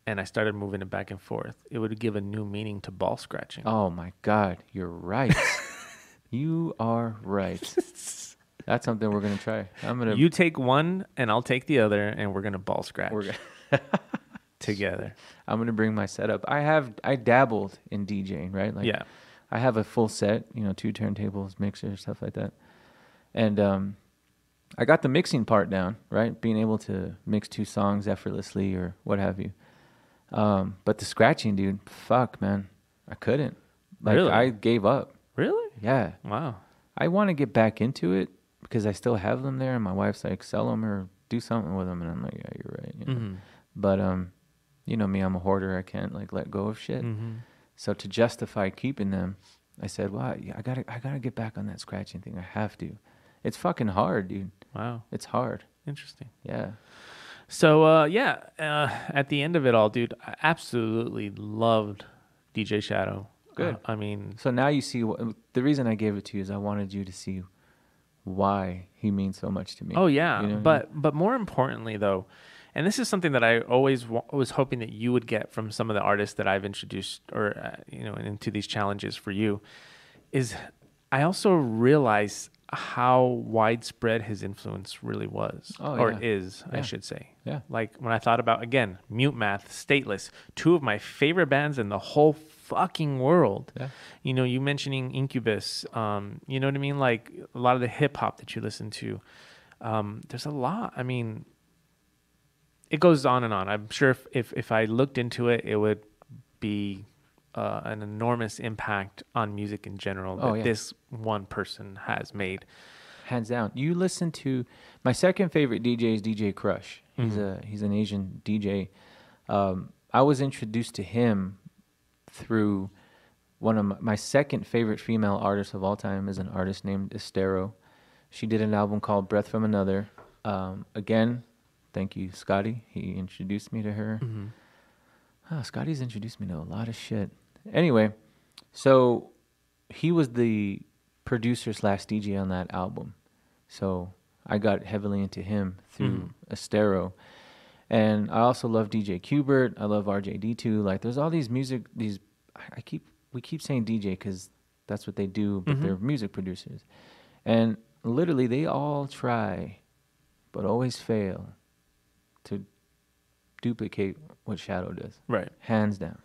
Speaker 1: and I started moving it back and forth, it would give a new meaning to ball scratching.
Speaker 2: Oh my God, you're right. You are right. That's something we're gonna try.
Speaker 1: You take one and I'll take the other, and we're gonna ball scratch
Speaker 2: We're
Speaker 1: together.
Speaker 2: I'm gonna bring my setup. I dabbled in DJing, right? Like,
Speaker 1: Yeah.
Speaker 2: I have a full set, 2 turntables, mixer, stuff like that. And I got the mixing part down, right? Being able to mix 2 songs effortlessly or what have you. But the scratching, dude, fuck, man, I couldn't. Like,
Speaker 1: Really?
Speaker 2: I gave up.
Speaker 1: Really?
Speaker 2: Yeah,
Speaker 1: Wow.
Speaker 2: I want to get back into it because I still have them there, and my wife's like, sell them or do something with them, and I'm like, yeah, you're right.
Speaker 1: Mm-hmm.
Speaker 2: But you know me, I'm a hoarder. I can't like let go of shit.
Speaker 1: Mm-hmm.
Speaker 2: So to justify keeping them, I said, "Well, yeah, I gotta get back on that scratching thing. I have to. It's fucking hard, dude.
Speaker 1: Wow.
Speaker 2: It's hard.
Speaker 1: Interesting.
Speaker 2: Yeah.
Speaker 1: So at the end of it all, dude, I absolutely loved DJ Shadow.
Speaker 2: Good.
Speaker 1: I mean,
Speaker 2: So now you see the reason I gave it to you is I wanted you to see why he means so much to me.
Speaker 1: Oh yeah,
Speaker 2: You know what I mean?
Speaker 1: but more importantly though, and this is something that I always was hoping that you would get from some of the artists that I've introduced or into these challenges for you, is I also realize how widespread his influence really was,
Speaker 2: Oh,
Speaker 1: or
Speaker 2: yeah.
Speaker 1: is, I
Speaker 2: Yeah.
Speaker 1: should say.
Speaker 2: Yeah.
Speaker 1: Like when I thought about, again, Mute Math, Stateless, two of my favorite bands in the whole fucking world.
Speaker 2: Yeah.
Speaker 1: You mentioning Incubus, you know what I mean? Like a lot of the hip hop that you listen to. There's a lot. I mean, it goes on and on. I'm sure if I looked into it, it would be an enormous impact on music in general
Speaker 2: Oh,
Speaker 1: that
Speaker 2: yeah.
Speaker 1: this one person has made.
Speaker 2: Hands down. You listen to my second favorite DJ is DJ Crush. He's an Asian DJ. I was introduced to him through one of my second favorite female artists of all time is an artist named Estero. She did an album called Breath from Another. Again, thank you, Scotty. He introduced me to her. Scotty's introduced me to a lot of shit. Anyway, so he was the producer / DJ on that album. So I got heavily into him through Estero. And I also love DJ Qbert. I love RJD2. Like there's all these music, we keep saying DJ because that's what they do, but they're music producers. And literally they all try, but always fail to duplicate what Shadow does.
Speaker 1: Right.
Speaker 2: Hands down.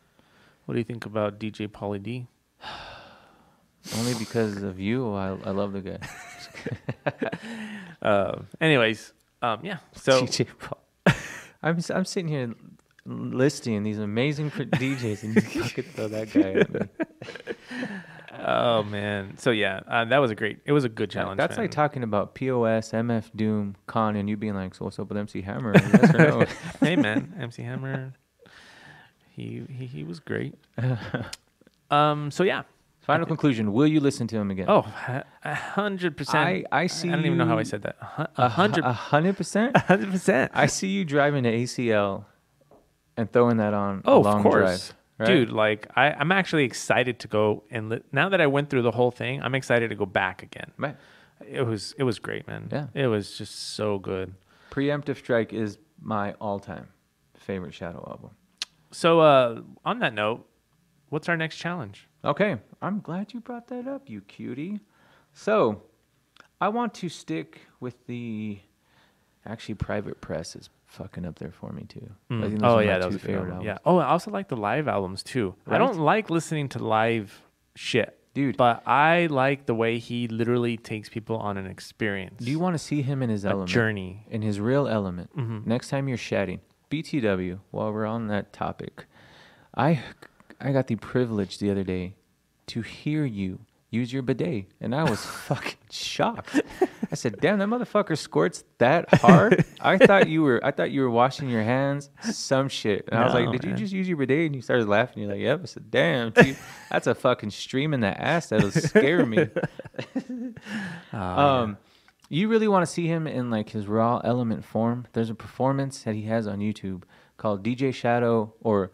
Speaker 1: What do you think about DJ Pauly D?
Speaker 2: Only because of you, I love the guy.
Speaker 1: Anyways, yeah. So
Speaker 2: DJ Paul. I'm sitting here listing these amazing DJs, and you fucking throw that guy at me.
Speaker 1: oh man. So yeah, that was it was a good challenge.
Speaker 2: That's
Speaker 1: man.
Speaker 2: like talking about POS, MF Doom, Con, and you being like, "So what's up with MC Hammer?" Yes or no?
Speaker 1: Hey man, MC Hammer. He was great. So yeah.
Speaker 2: Final conclusion: will you listen to him again?
Speaker 1: Oh, 100%.
Speaker 2: I see.
Speaker 1: I don't even know how I said that. 100%.
Speaker 2: 100%.
Speaker 1: 100%.
Speaker 2: I see you driving to ACL and throwing that on a
Speaker 1: Oh,
Speaker 2: long
Speaker 1: of course.
Speaker 2: drive. Right?
Speaker 1: Dude, like I'm actually excited to go and now that I went through the whole thing, I'm excited to go back again.
Speaker 2: Man,
Speaker 1: It was great, man.
Speaker 2: Yeah.
Speaker 1: It was just so good.
Speaker 2: Preemptive Strike is my all-time favorite Shadow album.
Speaker 1: So on that note, what's our next challenge?
Speaker 2: Okay, I'm glad you brought that up, you cutie. So, I want to stick with actually Private Press is fucking up there for me too. I think those
Speaker 1: Oh
Speaker 2: are
Speaker 1: yeah,
Speaker 2: my
Speaker 1: that was
Speaker 2: two
Speaker 1: a good
Speaker 2: favorite
Speaker 1: album.
Speaker 2: albums.
Speaker 1: Yeah. Oh, I also like the live albums too. I
Speaker 2: Right?
Speaker 1: don't like listening to live shit,
Speaker 2: Dude.
Speaker 1: but I like the way he literally takes people on an experience.
Speaker 2: Do you want to see him in his element?
Speaker 1: journey?
Speaker 2: In his real element. Next time you're shatting, BTW, while we're on that topic, I got the privilege the other day to hear you use your bidet, and I was fucking shocked. I said, "Damn, that motherfucker squirts that hard." I thought you were washing your hands, some shit. And I was
Speaker 1: No,
Speaker 2: like, "Did you
Speaker 1: man.
Speaker 2: just use your bidet?" And you started laughing. You're like, "Yep." I said, "Damn, dude, that's a fucking stream in the ass that'll scare me." You really want to see him in like his raw element form? There's a performance that he has on YouTube called DJ Shadow or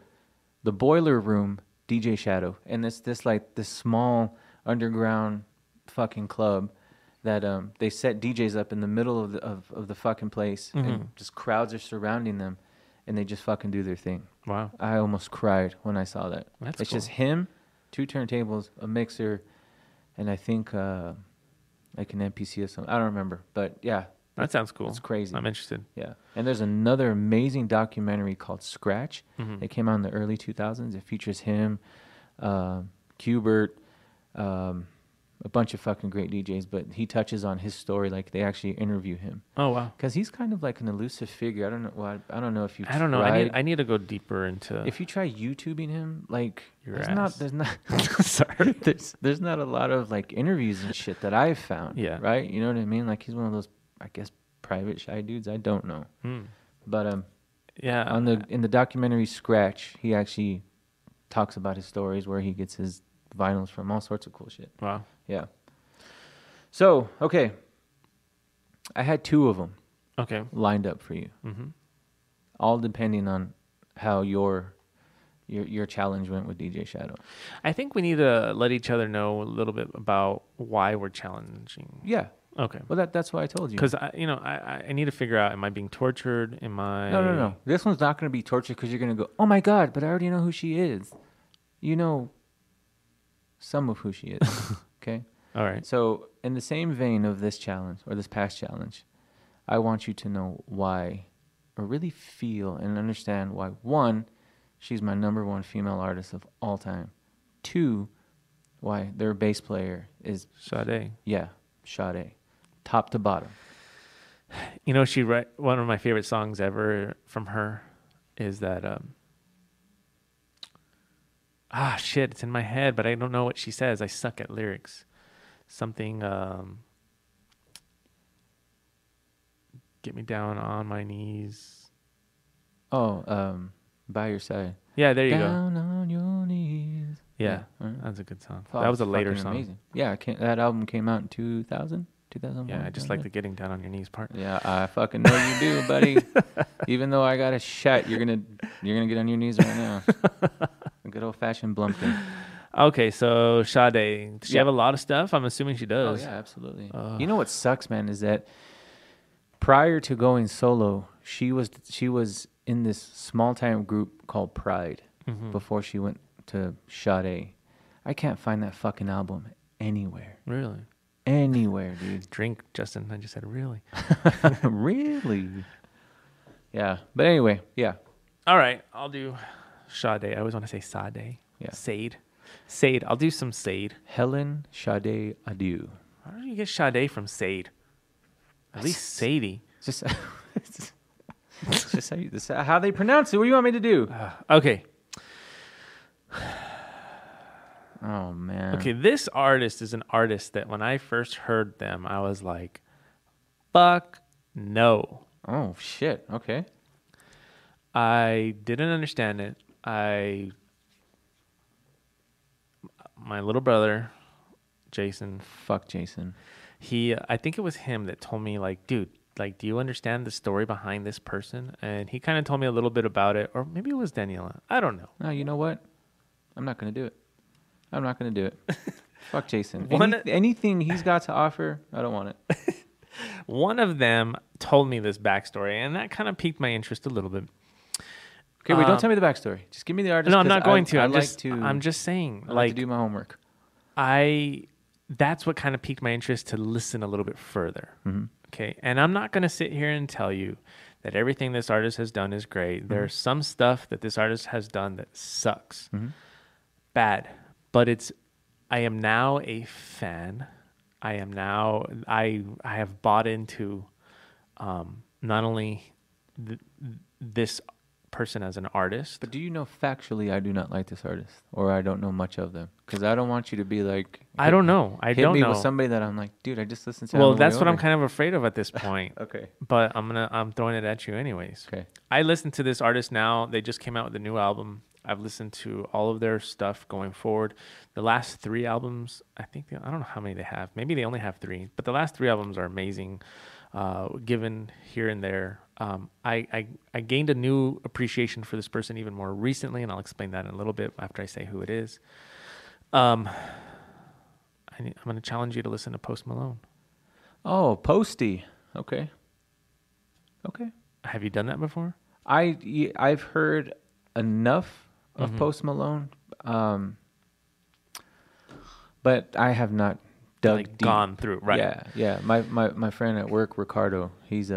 Speaker 2: The Boiler Room DJ Shadow, and it's this small underground fucking club that they set DJs up in the middle of the fucking place, and just crowds are surrounding them, and they just fucking do their thing.
Speaker 1: Wow.
Speaker 2: I almost cried when I saw that.
Speaker 1: That's
Speaker 2: it's
Speaker 1: cool.
Speaker 2: just him, 2 turntables, a mixer, and I think like an MPC or something. I don't remember, but yeah,
Speaker 1: That sounds cool.
Speaker 2: it's crazy.
Speaker 1: I'm interested.
Speaker 2: Yeah. And there's another amazing documentary called Scratch.
Speaker 1: Mm-hmm.
Speaker 2: It came out in the early 2000s. It features him, Qbert, a bunch of fucking great DJs, but he touches on his story. Like they actually interview him
Speaker 1: Oh wow.
Speaker 2: because he's kind of like an elusive figure. I don't know. Well, I don't know if you.
Speaker 1: I don't know. I need to go deeper into.
Speaker 2: If you try YouTubing him, like
Speaker 1: Your
Speaker 2: there's
Speaker 1: ass.
Speaker 2: not
Speaker 1: Sorry.
Speaker 2: there's not a lot of like interviews and shit that I've found.
Speaker 1: Yeah.
Speaker 2: Right. You know what I mean? Like he's one of those, I guess, private shy dudes. I don't know. But
Speaker 1: Yeah.
Speaker 2: in the documentary Scratch, he actually talks about his stories where he gets his vinyls from, all sorts of cool shit.
Speaker 1: Wow.
Speaker 2: Yeah. So, okay. I had 2 of them
Speaker 1: Okay.
Speaker 2: lined up for you.
Speaker 1: Mm-hmm.
Speaker 2: All depending on how your challenge went with DJ Shadow.
Speaker 1: I think we need to let each other know a little bit about why we're challenging.
Speaker 2: Yeah.
Speaker 1: Okay.
Speaker 2: Well, that's why I told you.
Speaker 1: Because I need to figure out: am I being tortured? Am I?
Speaker 2: No. This one's not going to be torture because you're going to go, oh my God, but I already know who she is. You know some of who she is. Okay?
Speaker 1: All right.
Speaker 2: So, in the same vein of this challenge or this past challenge, I want you to know why, or really feel and understand why, one, she's my number one female artist of all time. Two, why their bass player is,
Speaker 1: Sade.
Speaker 2: yeah, Sade. Top to bottom.
Speaker 1: She write one of my favorite songs ever from her is that shit, it's in my head, but I don't know what she says. I suck at lyrics. Something get me down on my knees.
Speaker 2: Oh, by your side.
Speaker 1: Yeah, there you
Speaker 2: Down
Speaker 1: go.
Speaker 2: on your knees.
Speaker 1: Yeah,
Speaker 2: right.
Speaker 1: that's a good song.
Speaker 2: Oh,
Speaker 1: that was a later
Speaker 2: fucking
Speaker 1: song.
Speaker 2: Amazing. Yeah, that album came out in 2000, 2001.
Speaker 1: Yeah, I just like the getting down on your knees part.
Speaker 2: Yeah, I fucking know you do, buddy. Even though I got a Shat, you're gonna get on your knees right now. A good old fashioned Blumpkin.
Speaker 1: Okay, so Sade, does she have a lot of stuff? I'm assuming she
Speaker 2: Oh
Speaker 1: does.
Speaker 2: yeah, absolutely. You know what sucks, man, is that prior to going solo, she was in this small time group called Pride before she went to Sade. I can't find that fucking album anywhere.
Speaker 1: Really?
Speaker 2: Anywhere, dude.
Speaker 1: Drink, Justin. I just said really.
Speaker 2: Really? Yeah. But anyway, yeah.
Speaker 1: All right, I'll do Sade. I always want to say Sade.
Speaker 2: Yeah.
Speaker 1: Sade. I'll do some Sade.
Speaker 2: Helen Sade Adieu.
Speaker 1: How do you get Sade from Sade? At least Sadie.
Speaker 2: It's just how they pronounce it. What do you want me to do?
Speaker 1: Okay.
Speaker 2: Oh, man.
Speaker 1: Okay, this artist is an artist that when I first heard them, I was like, fuck no.
Speaker 2: Oh, shit. Okay.
Speaker 1: I didn't understand it. My little brother, Jason.
Speaker 2: Fuck Jason.
Speaker 1: I think it was him that told me, like, dude, like, do you understand the story behind this person? And he kind of told me a little bit about it, or maybe it was Daniela. I don't know.
Speaker 2: No, you know what? I'm not going to do it. I'm not going to do it. Fuck Jason. Anything he's got to offer, I don't want it.
Speaker 1: One of them told me this backstory, and that kind of piqued my interest a little bit.
Speaker 2: Okay, wait, don't tell me the backstory. Just give me the artist.
Speaker 1: No, I'm not going to.
Speaker 2: I'm
Speaker 1: I'm just saying.
Speaker 2: I like to do my homework.
Speaker 1: That's what kind of piqued my interest to listen a little bit further.
Speaker 2: Mm-hmm.
Speaker 1: Okay. And I'm not going to sit here and tell you that everything this artist has done is great. There's some stuff that this artist has done that sucks. Bad. But I am now a fan. I have bought into not only this person as an artist.
Speaker 2: But do you know factually I do not like this artist, or I don't know much of them? Because I don't want you to be like,
Speaker 1: I don't know. I
Speaker 2: hit
Speaker 1: don't
Speaker 2: me
Speaker 1: know
Speaker 2: with somebody that I'm like, dude, I just listened to.
Speaker 1: Well, that's what I'm kind of afraid of at this point.
Speaker 2: Okay.
Speaker 1: But I'm throwing it at you anyways.
Speaker 2: Okay.
Speaker 1: I listen to this artist now. They just came out with a new album. I've listened to all of their stuff going forward. The last 3 albums, I don't know how many they have. Maybe they only have 3, but the last 3 albums are amazing. Given here and there, I gained a new appreciation for this person even more recently, and I'll explain that in a little bit after I say who it is. I'm going to challenge you to listen to Post Malone.
Speaker 2: Oh, Posty. Okay.
Speaker 1: Have you done that before?
Speaker 2: I've heard enough of Post Malone, but I have not dug deep.
Speaker 1: Gone through, right?
Speaker 2: Yeah. My friend at work, Ricardo, he's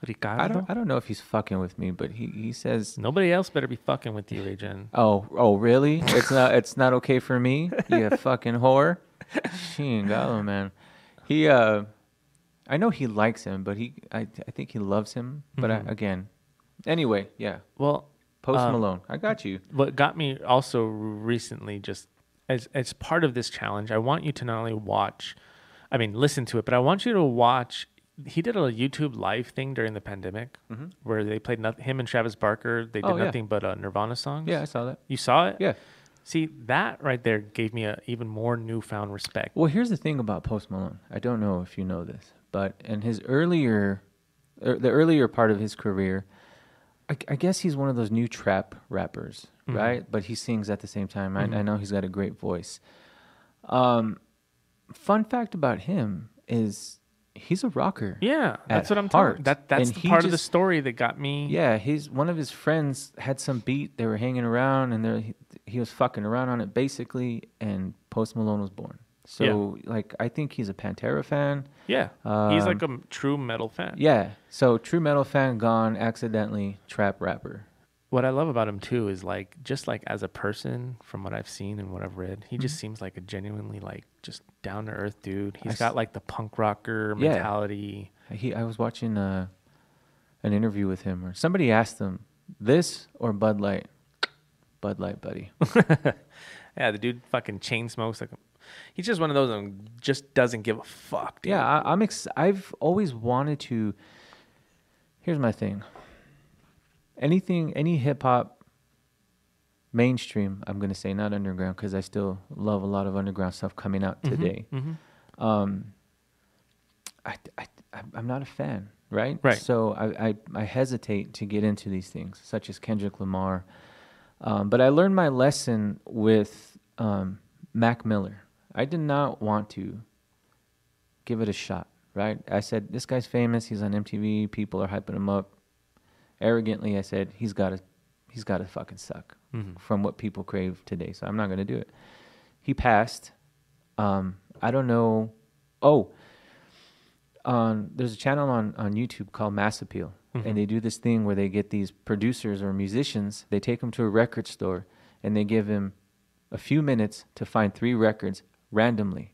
Speaker 1: Ricardo?
Speaker 2: I don't know if he's fucking with me, but he says
Speaker 1: Nobody else better be fucking with you, Adrian.
Speaker 2: Oh, really? It's not okay for me, you fucking whore. Chingalo, man. I know he likes him, but I think he loves him. But anyway, yeah.
Speaker 1: Well,
Speaker 2: Post Malone, I got you.
Speaker 1: What got me also recently, just as part of this challenge, I want you to not only listen to it, but I want you to watch. He did a YouTube live thing during the pandemic where they played him and Travis Barker. They did nothing but Nirvana songs.
Speaker 2: Yeah, I saw that.
Speaker 1: You saw it?
Speaker 2: Yeah.
Speaker 1: See, that right there gave me a even more newfound respect.
Speaker 2: Well, here's the thing about Post Malone. I don't know if you know this, but in the earlier part of his career, I guess he's one of those new trap rappers, right? But he sings at the same time. I know he's got a great voice. Fun fact about him, is he's a rocker.
Speaker 1: Yeah, that's
Speaker 2: at
Speaker 1: what I'm
Speaker 2: heart.
Speaker 1: talking. That's
Speaker 2: And
Speaker 1: the
Speaker 2: he
Speaker 1: part of the
Speaker 2: just-
Speaker 1: story that got me.
Speaker 2: Yeah, one of his friends had some beat. They were hanging around, and he was fucking around on it basically. And Post Malone was born. So like, I think he's a Pantera fan.
Speaker 1: Yeah, he's like a true metal fan.
Speaker 2: Yeah, so true metal fan gone accidentally trap rapper.
Speaker 1: What I love about him too is like, just like as a person, from what I've seen and what I've read, he just seems like a genuinely like just down to earth dude. He's got like the punk rocker mentality.
Speaker 2: I was watching an interview with him, or somebody asked him, "This or Bud Light?" Bud Light, buddy.
Speaker 1: Yeah, the dude fucking chain smokes like. He's just one of those that just doesn't give a fuck, dude.
Speaker 2: Yeah, I've always wanted to. Here's my thing. Any hip hop, mainstream, I'm gonna say, not underground, because I still love a lot of underground stuff coming out today. I'm not a fan, right?
Speaker 1: Right.
Speaker 2: So I hesitate to get into these things, such as Kendrick Lamar. But I learned my lesson with Mac Miller. I did not want to give it a shot, right? I said, this guy's famous. He's on MTV. People are hyping him up. Arrogantly, I said, he's got to fucking suck from what people crave today. So I'm not going to do it. He passed. I don't know. Oh, there's a channel on YouTube called Mass Appeal. And they do this thing where they get these producers or musicians. They take them to a record store and they give them a few minutes to find 3 records randomly.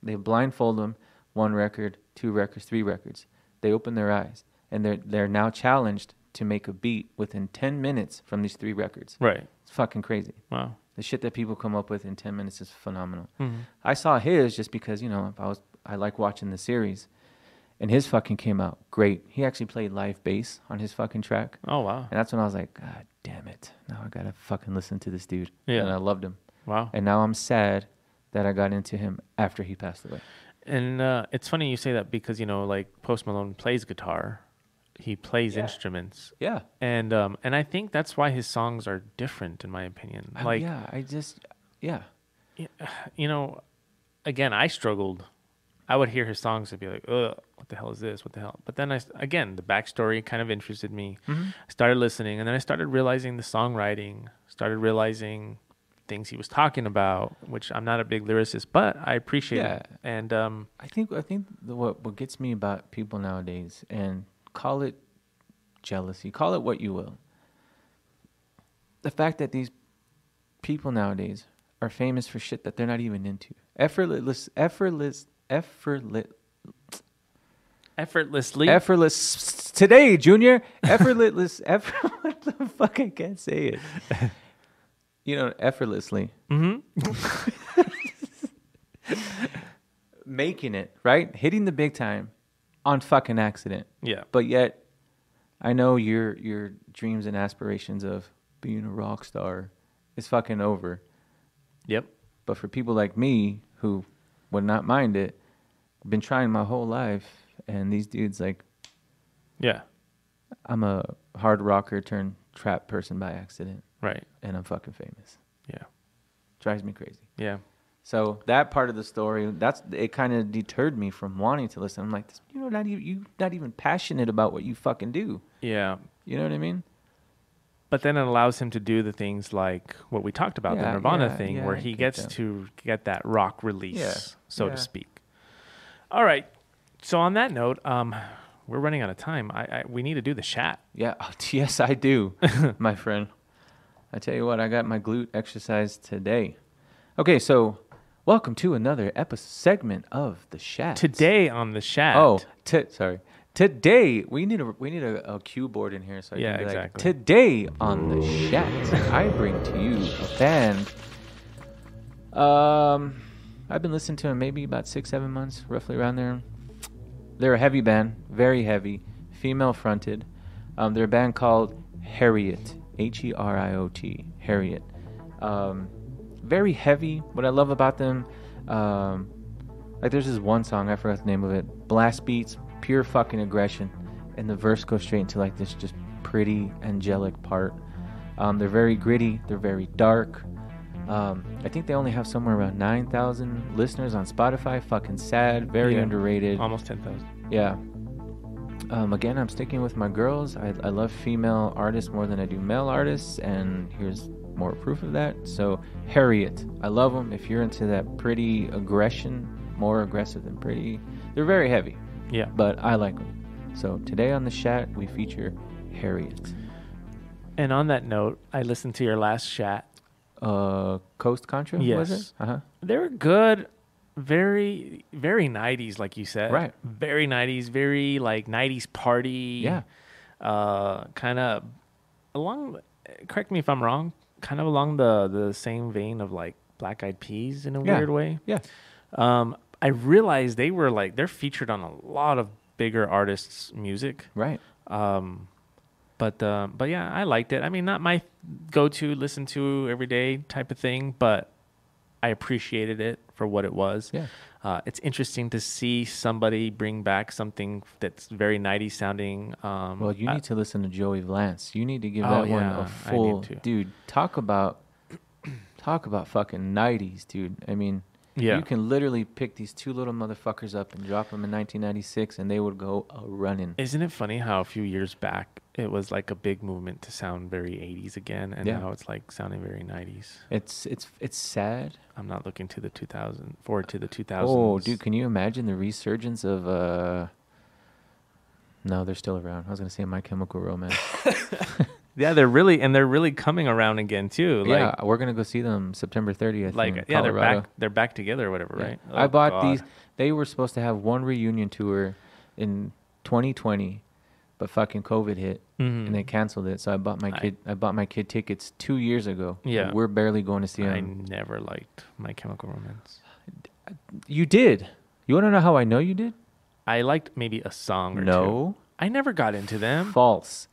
Speaker 2: They blindfold them, 1 record, 2 records, 3 records. They open their eyes, and they're now challenged to make a beat within 10 minutes from these 3 records.
Speaker 1: Right.
Speaker 2: It's fucking crazy.
Speaker 1: Wow.
Speaker 2: The shit that people come up with in 10 minutes is phenomenal. I saw his just because, I like watching the series, and his fucking came out great. He actually played live bass on his fucking track.
Speaker 1: Oh, wow.
Speaker 2: And that's when I was like, God damn it. Now I gotta fucking listen to this dude.
Speaker 1: Yeah.
Speaker 2: And I loved him.
Speaker 1: Wow.
Speaker 2: And now I'm sad that I got into him after he passed away.
Speaker 1: And it's funny you say that because, like Post Malone plays guitar. He plays instruments.
Speaker 2: Yeah.
Speaker 1: And I think that's why his songs are different, in my opinion. Like, again, I struggled. I would hear his songs and be like, ugh, what the hell is this? What the hell? But then, the backstory kind of interested me. I started listening, and then I started realizing the songwriting, started realizing things he was talking about, which I'm not a big lyricist, but I appreciate it. And
Speaker 2: I think what gets me about people nowadays, and call it jealousy, call it what you will, the fact that these people nowadays are famous for shit that they're not even into. Effortless today, Junior. Effortless. What the fuck? I can't say it. Effortlessly. Making it, right? Hitting the big time on fucking accident.
Speaker 1: Yeah.
Speaker 2: But yet, I know your dreams and aspirations of being a rock star is fucking over.
Speaker 1: Yep.
Speaker 2: But for people like me who would not mind it, I've been trying my whole life, and these dudes like,
Speaker 1: yeah,
Speaker 2: I'm a hard rocker turned trap person by accident.
Speaker 1: Right.
Speaker 2: And I'm fucking famous.
Speaker 1: Yeah.
Speaker 2: Drives me crazy.
Speaker 1: Yeah.
Speaker 2: So that part of the story, it kind of deterred me from wanting to listen. I'm like, you're not even passionate about what you fucking do.
Speaker 1: Yeah.
Speaker 2: You know what I mean?
Speaker 1: But then it allows him to do the things like what we talked about, the Nirvana thing, where he gets to get that rock release, so to speak. All right. So on that note, we're running out of time. We need to do the Shat.
Speaker 2: Yeah. Oh, yes, I do, my friend. I tell you what, I got my glute exercise today. Okay, so welcome to another segment of the Shat.
Speaker 1: Today on the Shat.
Speaker 2: Oh, sorry. Today we need a cue board in here, so exactly. Like, today on the Shat, I bring to you a band. I've been listening to them maybe about 6-7 months, roughly around there. They're a heavy band, very heavy, female fronted. They're a band called Harriet, H-E-R-I-O-T, Harriet. Very heavy. What I love about them, like there's this one song, I forgot the name of it, blast beats, pure fucking aggression, and the verse goes straight into like this just pretty angelic part. They're very gritty, they're very dark. I think they only have somewhere around 9,000 listeners on Spotify. Fucking sad, very
Speaker 1: Yeah.
Speaker 2: underrated.
Speaker 1: Almost 10,000.
Speaker 2: Yeah. Again, I'm sticking with my girls. I love female artists more than I do male artists, and here's more proof of that. So, Harriet, I love them. If you're into that pretty aggression, more aggressive than pretty, they're very heavy,
Speaker 1: Yeah.
Speaker 2: but I like them. So, today on the Shat, we feature Harriet.
Speaker 1: And on that note, I listened to your last Shat.
Speaker 2: Coast Contra, was
Speaker 1: Yes.
Speaker 2: it? Uh-huh.
Speaker 1: They were good. Very, very 90s, like you said.
Speaker 2: Right.
Speaker 1: Very 90s, very like 90s party.
Speaker 2: Yeah.
Speaker 1: Kind of along, correct me if I'm wrong, kind of along the same vein of like Black Eyed Peas in a
Speaker 2: Yeah.
Speaker 1: weird way.
Speaker 2: Yeah.
Speaker 1: I realized they're featured on a lot of bigger artists' music.
Speaker 2: Right.
Speaker 1: But yeah, I liked it. I mean, not my go-to listen to every day type of thing, but I appreciated it for what it was.
Speaker 2: Yeah.
Speaker 1: It's interesting to see somebody bring back something that's very 90s sounding.
Speaker 2: Well, you need to listen to Joey Vance. You need to give
Speaker 1: Oh,
Speaker 2: that one
Speaker 1: yeah,
Speaker 2: a
Speaker 1: I
Speaker 2: full
Speaker 1: need to.
Speaker 2: dude. Talk about fucking 90s, dude. I mean,
Speaker 1: Yeah.
Speaker 2: you can literally pick these two little motherfuckers up and drop them in 1996, and they would go running.
Speaker 1: Isn't it funny how a few years back it was like a big movement to sound very 80s again, and
Speaker 2: Yeah.
Speaker 1: now it's like sounding very 90s.
Speaker 2: It's sad.
Speaker 1: I'm not looking to the 2000 forward to the 2000s.
Speaker 2: Oh, dude, can you imagine the resurgence of No, they're still around. I was gonna say My Chemical Romance.
Speaker 1: Yeah, they're really coming around again too. Like,
Speaker 2: Yeah, we're gonna go see them September 30th.
Speaker 1: like
Speaker 2: in
Speaker 1: yeah,
Speaker 2: Colorado.
Speaker 1: they're back together or whatever,
Speaker 2: Yeah.
Speaker 1: right?
Speaker 2: I
Speaker 1: Oh,
Speaker 2: bought
Speaker 1: God.
Speaker 2: these. They were supposed to have one reunion tour in 2020, but fucking COVID hit
Speaker 1: Mhm.
Speaker 2: and they canceled it. So I bought my kid tickets 2 years ago.
Speaker 1: Yeah.
Speaker 2: We're barely going to see
Speaker 1: I
Speaker 2: them.
Speaker 1: never liked My Chemical Romance.
Speaker 2: You did. You want to know how I know you did?
Speaker 1: I liked maybe a song or two.
Speaker 2: No.
Speaker 1: I never got into them.
Speaker 2: False.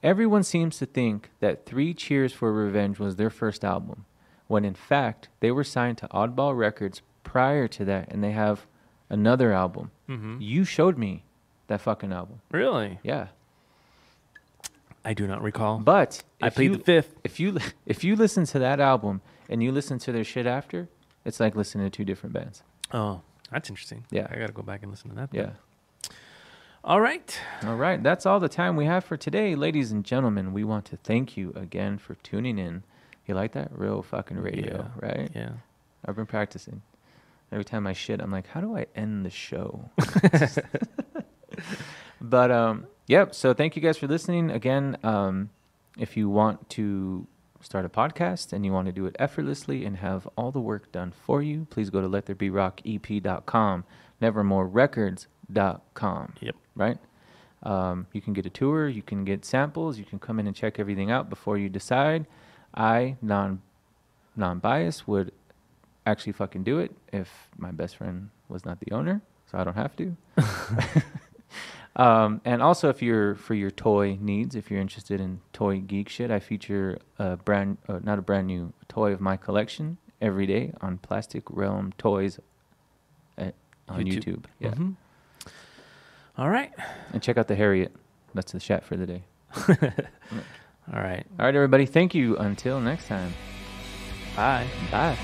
Speaker 2: Everyone seems to think that 3 Cheers for Revenge was their first album, when in fact they were signed to Oddball Records prior to that, and they have another album.
Speaker 1: Mhm.
Speaker 2: You showed me that fucking album.
Speaker 1: Really?
Speaker 2: Yeah.
Speaker 1: I do not recall.
Speaker 2: But
Speaker 1: I
Speaker 2: if
Speaker 1: played
Speaker 2: you-
Speaker 1: the fifth.
Speaker 2: if you listen to that album and you listen to their shit after, it's like listening to 2 different bands.
Speaker 1: Oh, that's interesting.
Speaker 2: Yeah.
Speaker 1: I got to go back and listen to that.
Speaker 2: Yeah.
Speaker 1: then. All right.
Speaker 2: All right, that's all the time we have for today, ladies and gentlemen. We want to thank you again for tuning in. You like that? Real fucking radio,
Speaker 1: Yeah.
Speaker 2: right?
Speaker 1: Yeah.
Speaker 2: I've been practicing. Every time I shit, I'm like, how do I end the show? But yep. So thank you guys for listening again. If you want to start a podcast and you want to do it effortlessly and have all the work done for you, please go to letthereberockep.com, nevermorerecords.com.
Speaker 1: Yep.
Speaker 2: Right? You can get a tour, you can get samples, you can come in and check everything out before you decide. I, non-biased, would actually fucking do it if my best friend was not the owner, so I don't have to. And also, if you're for your toy needs, if you're interested in toy geek shit, I feature a not a brand new toy of my collection every day on Plastic Realm Toys on YouTube. Yeah.
Speaker 1: Mhm. All right.
Speaker 2: And check out the Harriet. That's the chat for the day.
Speaker 1: All right.
Speaker 2: All right, everybody. Thank you. Until next time.
Speaker 1: Bye.
Speaker 2: Bye.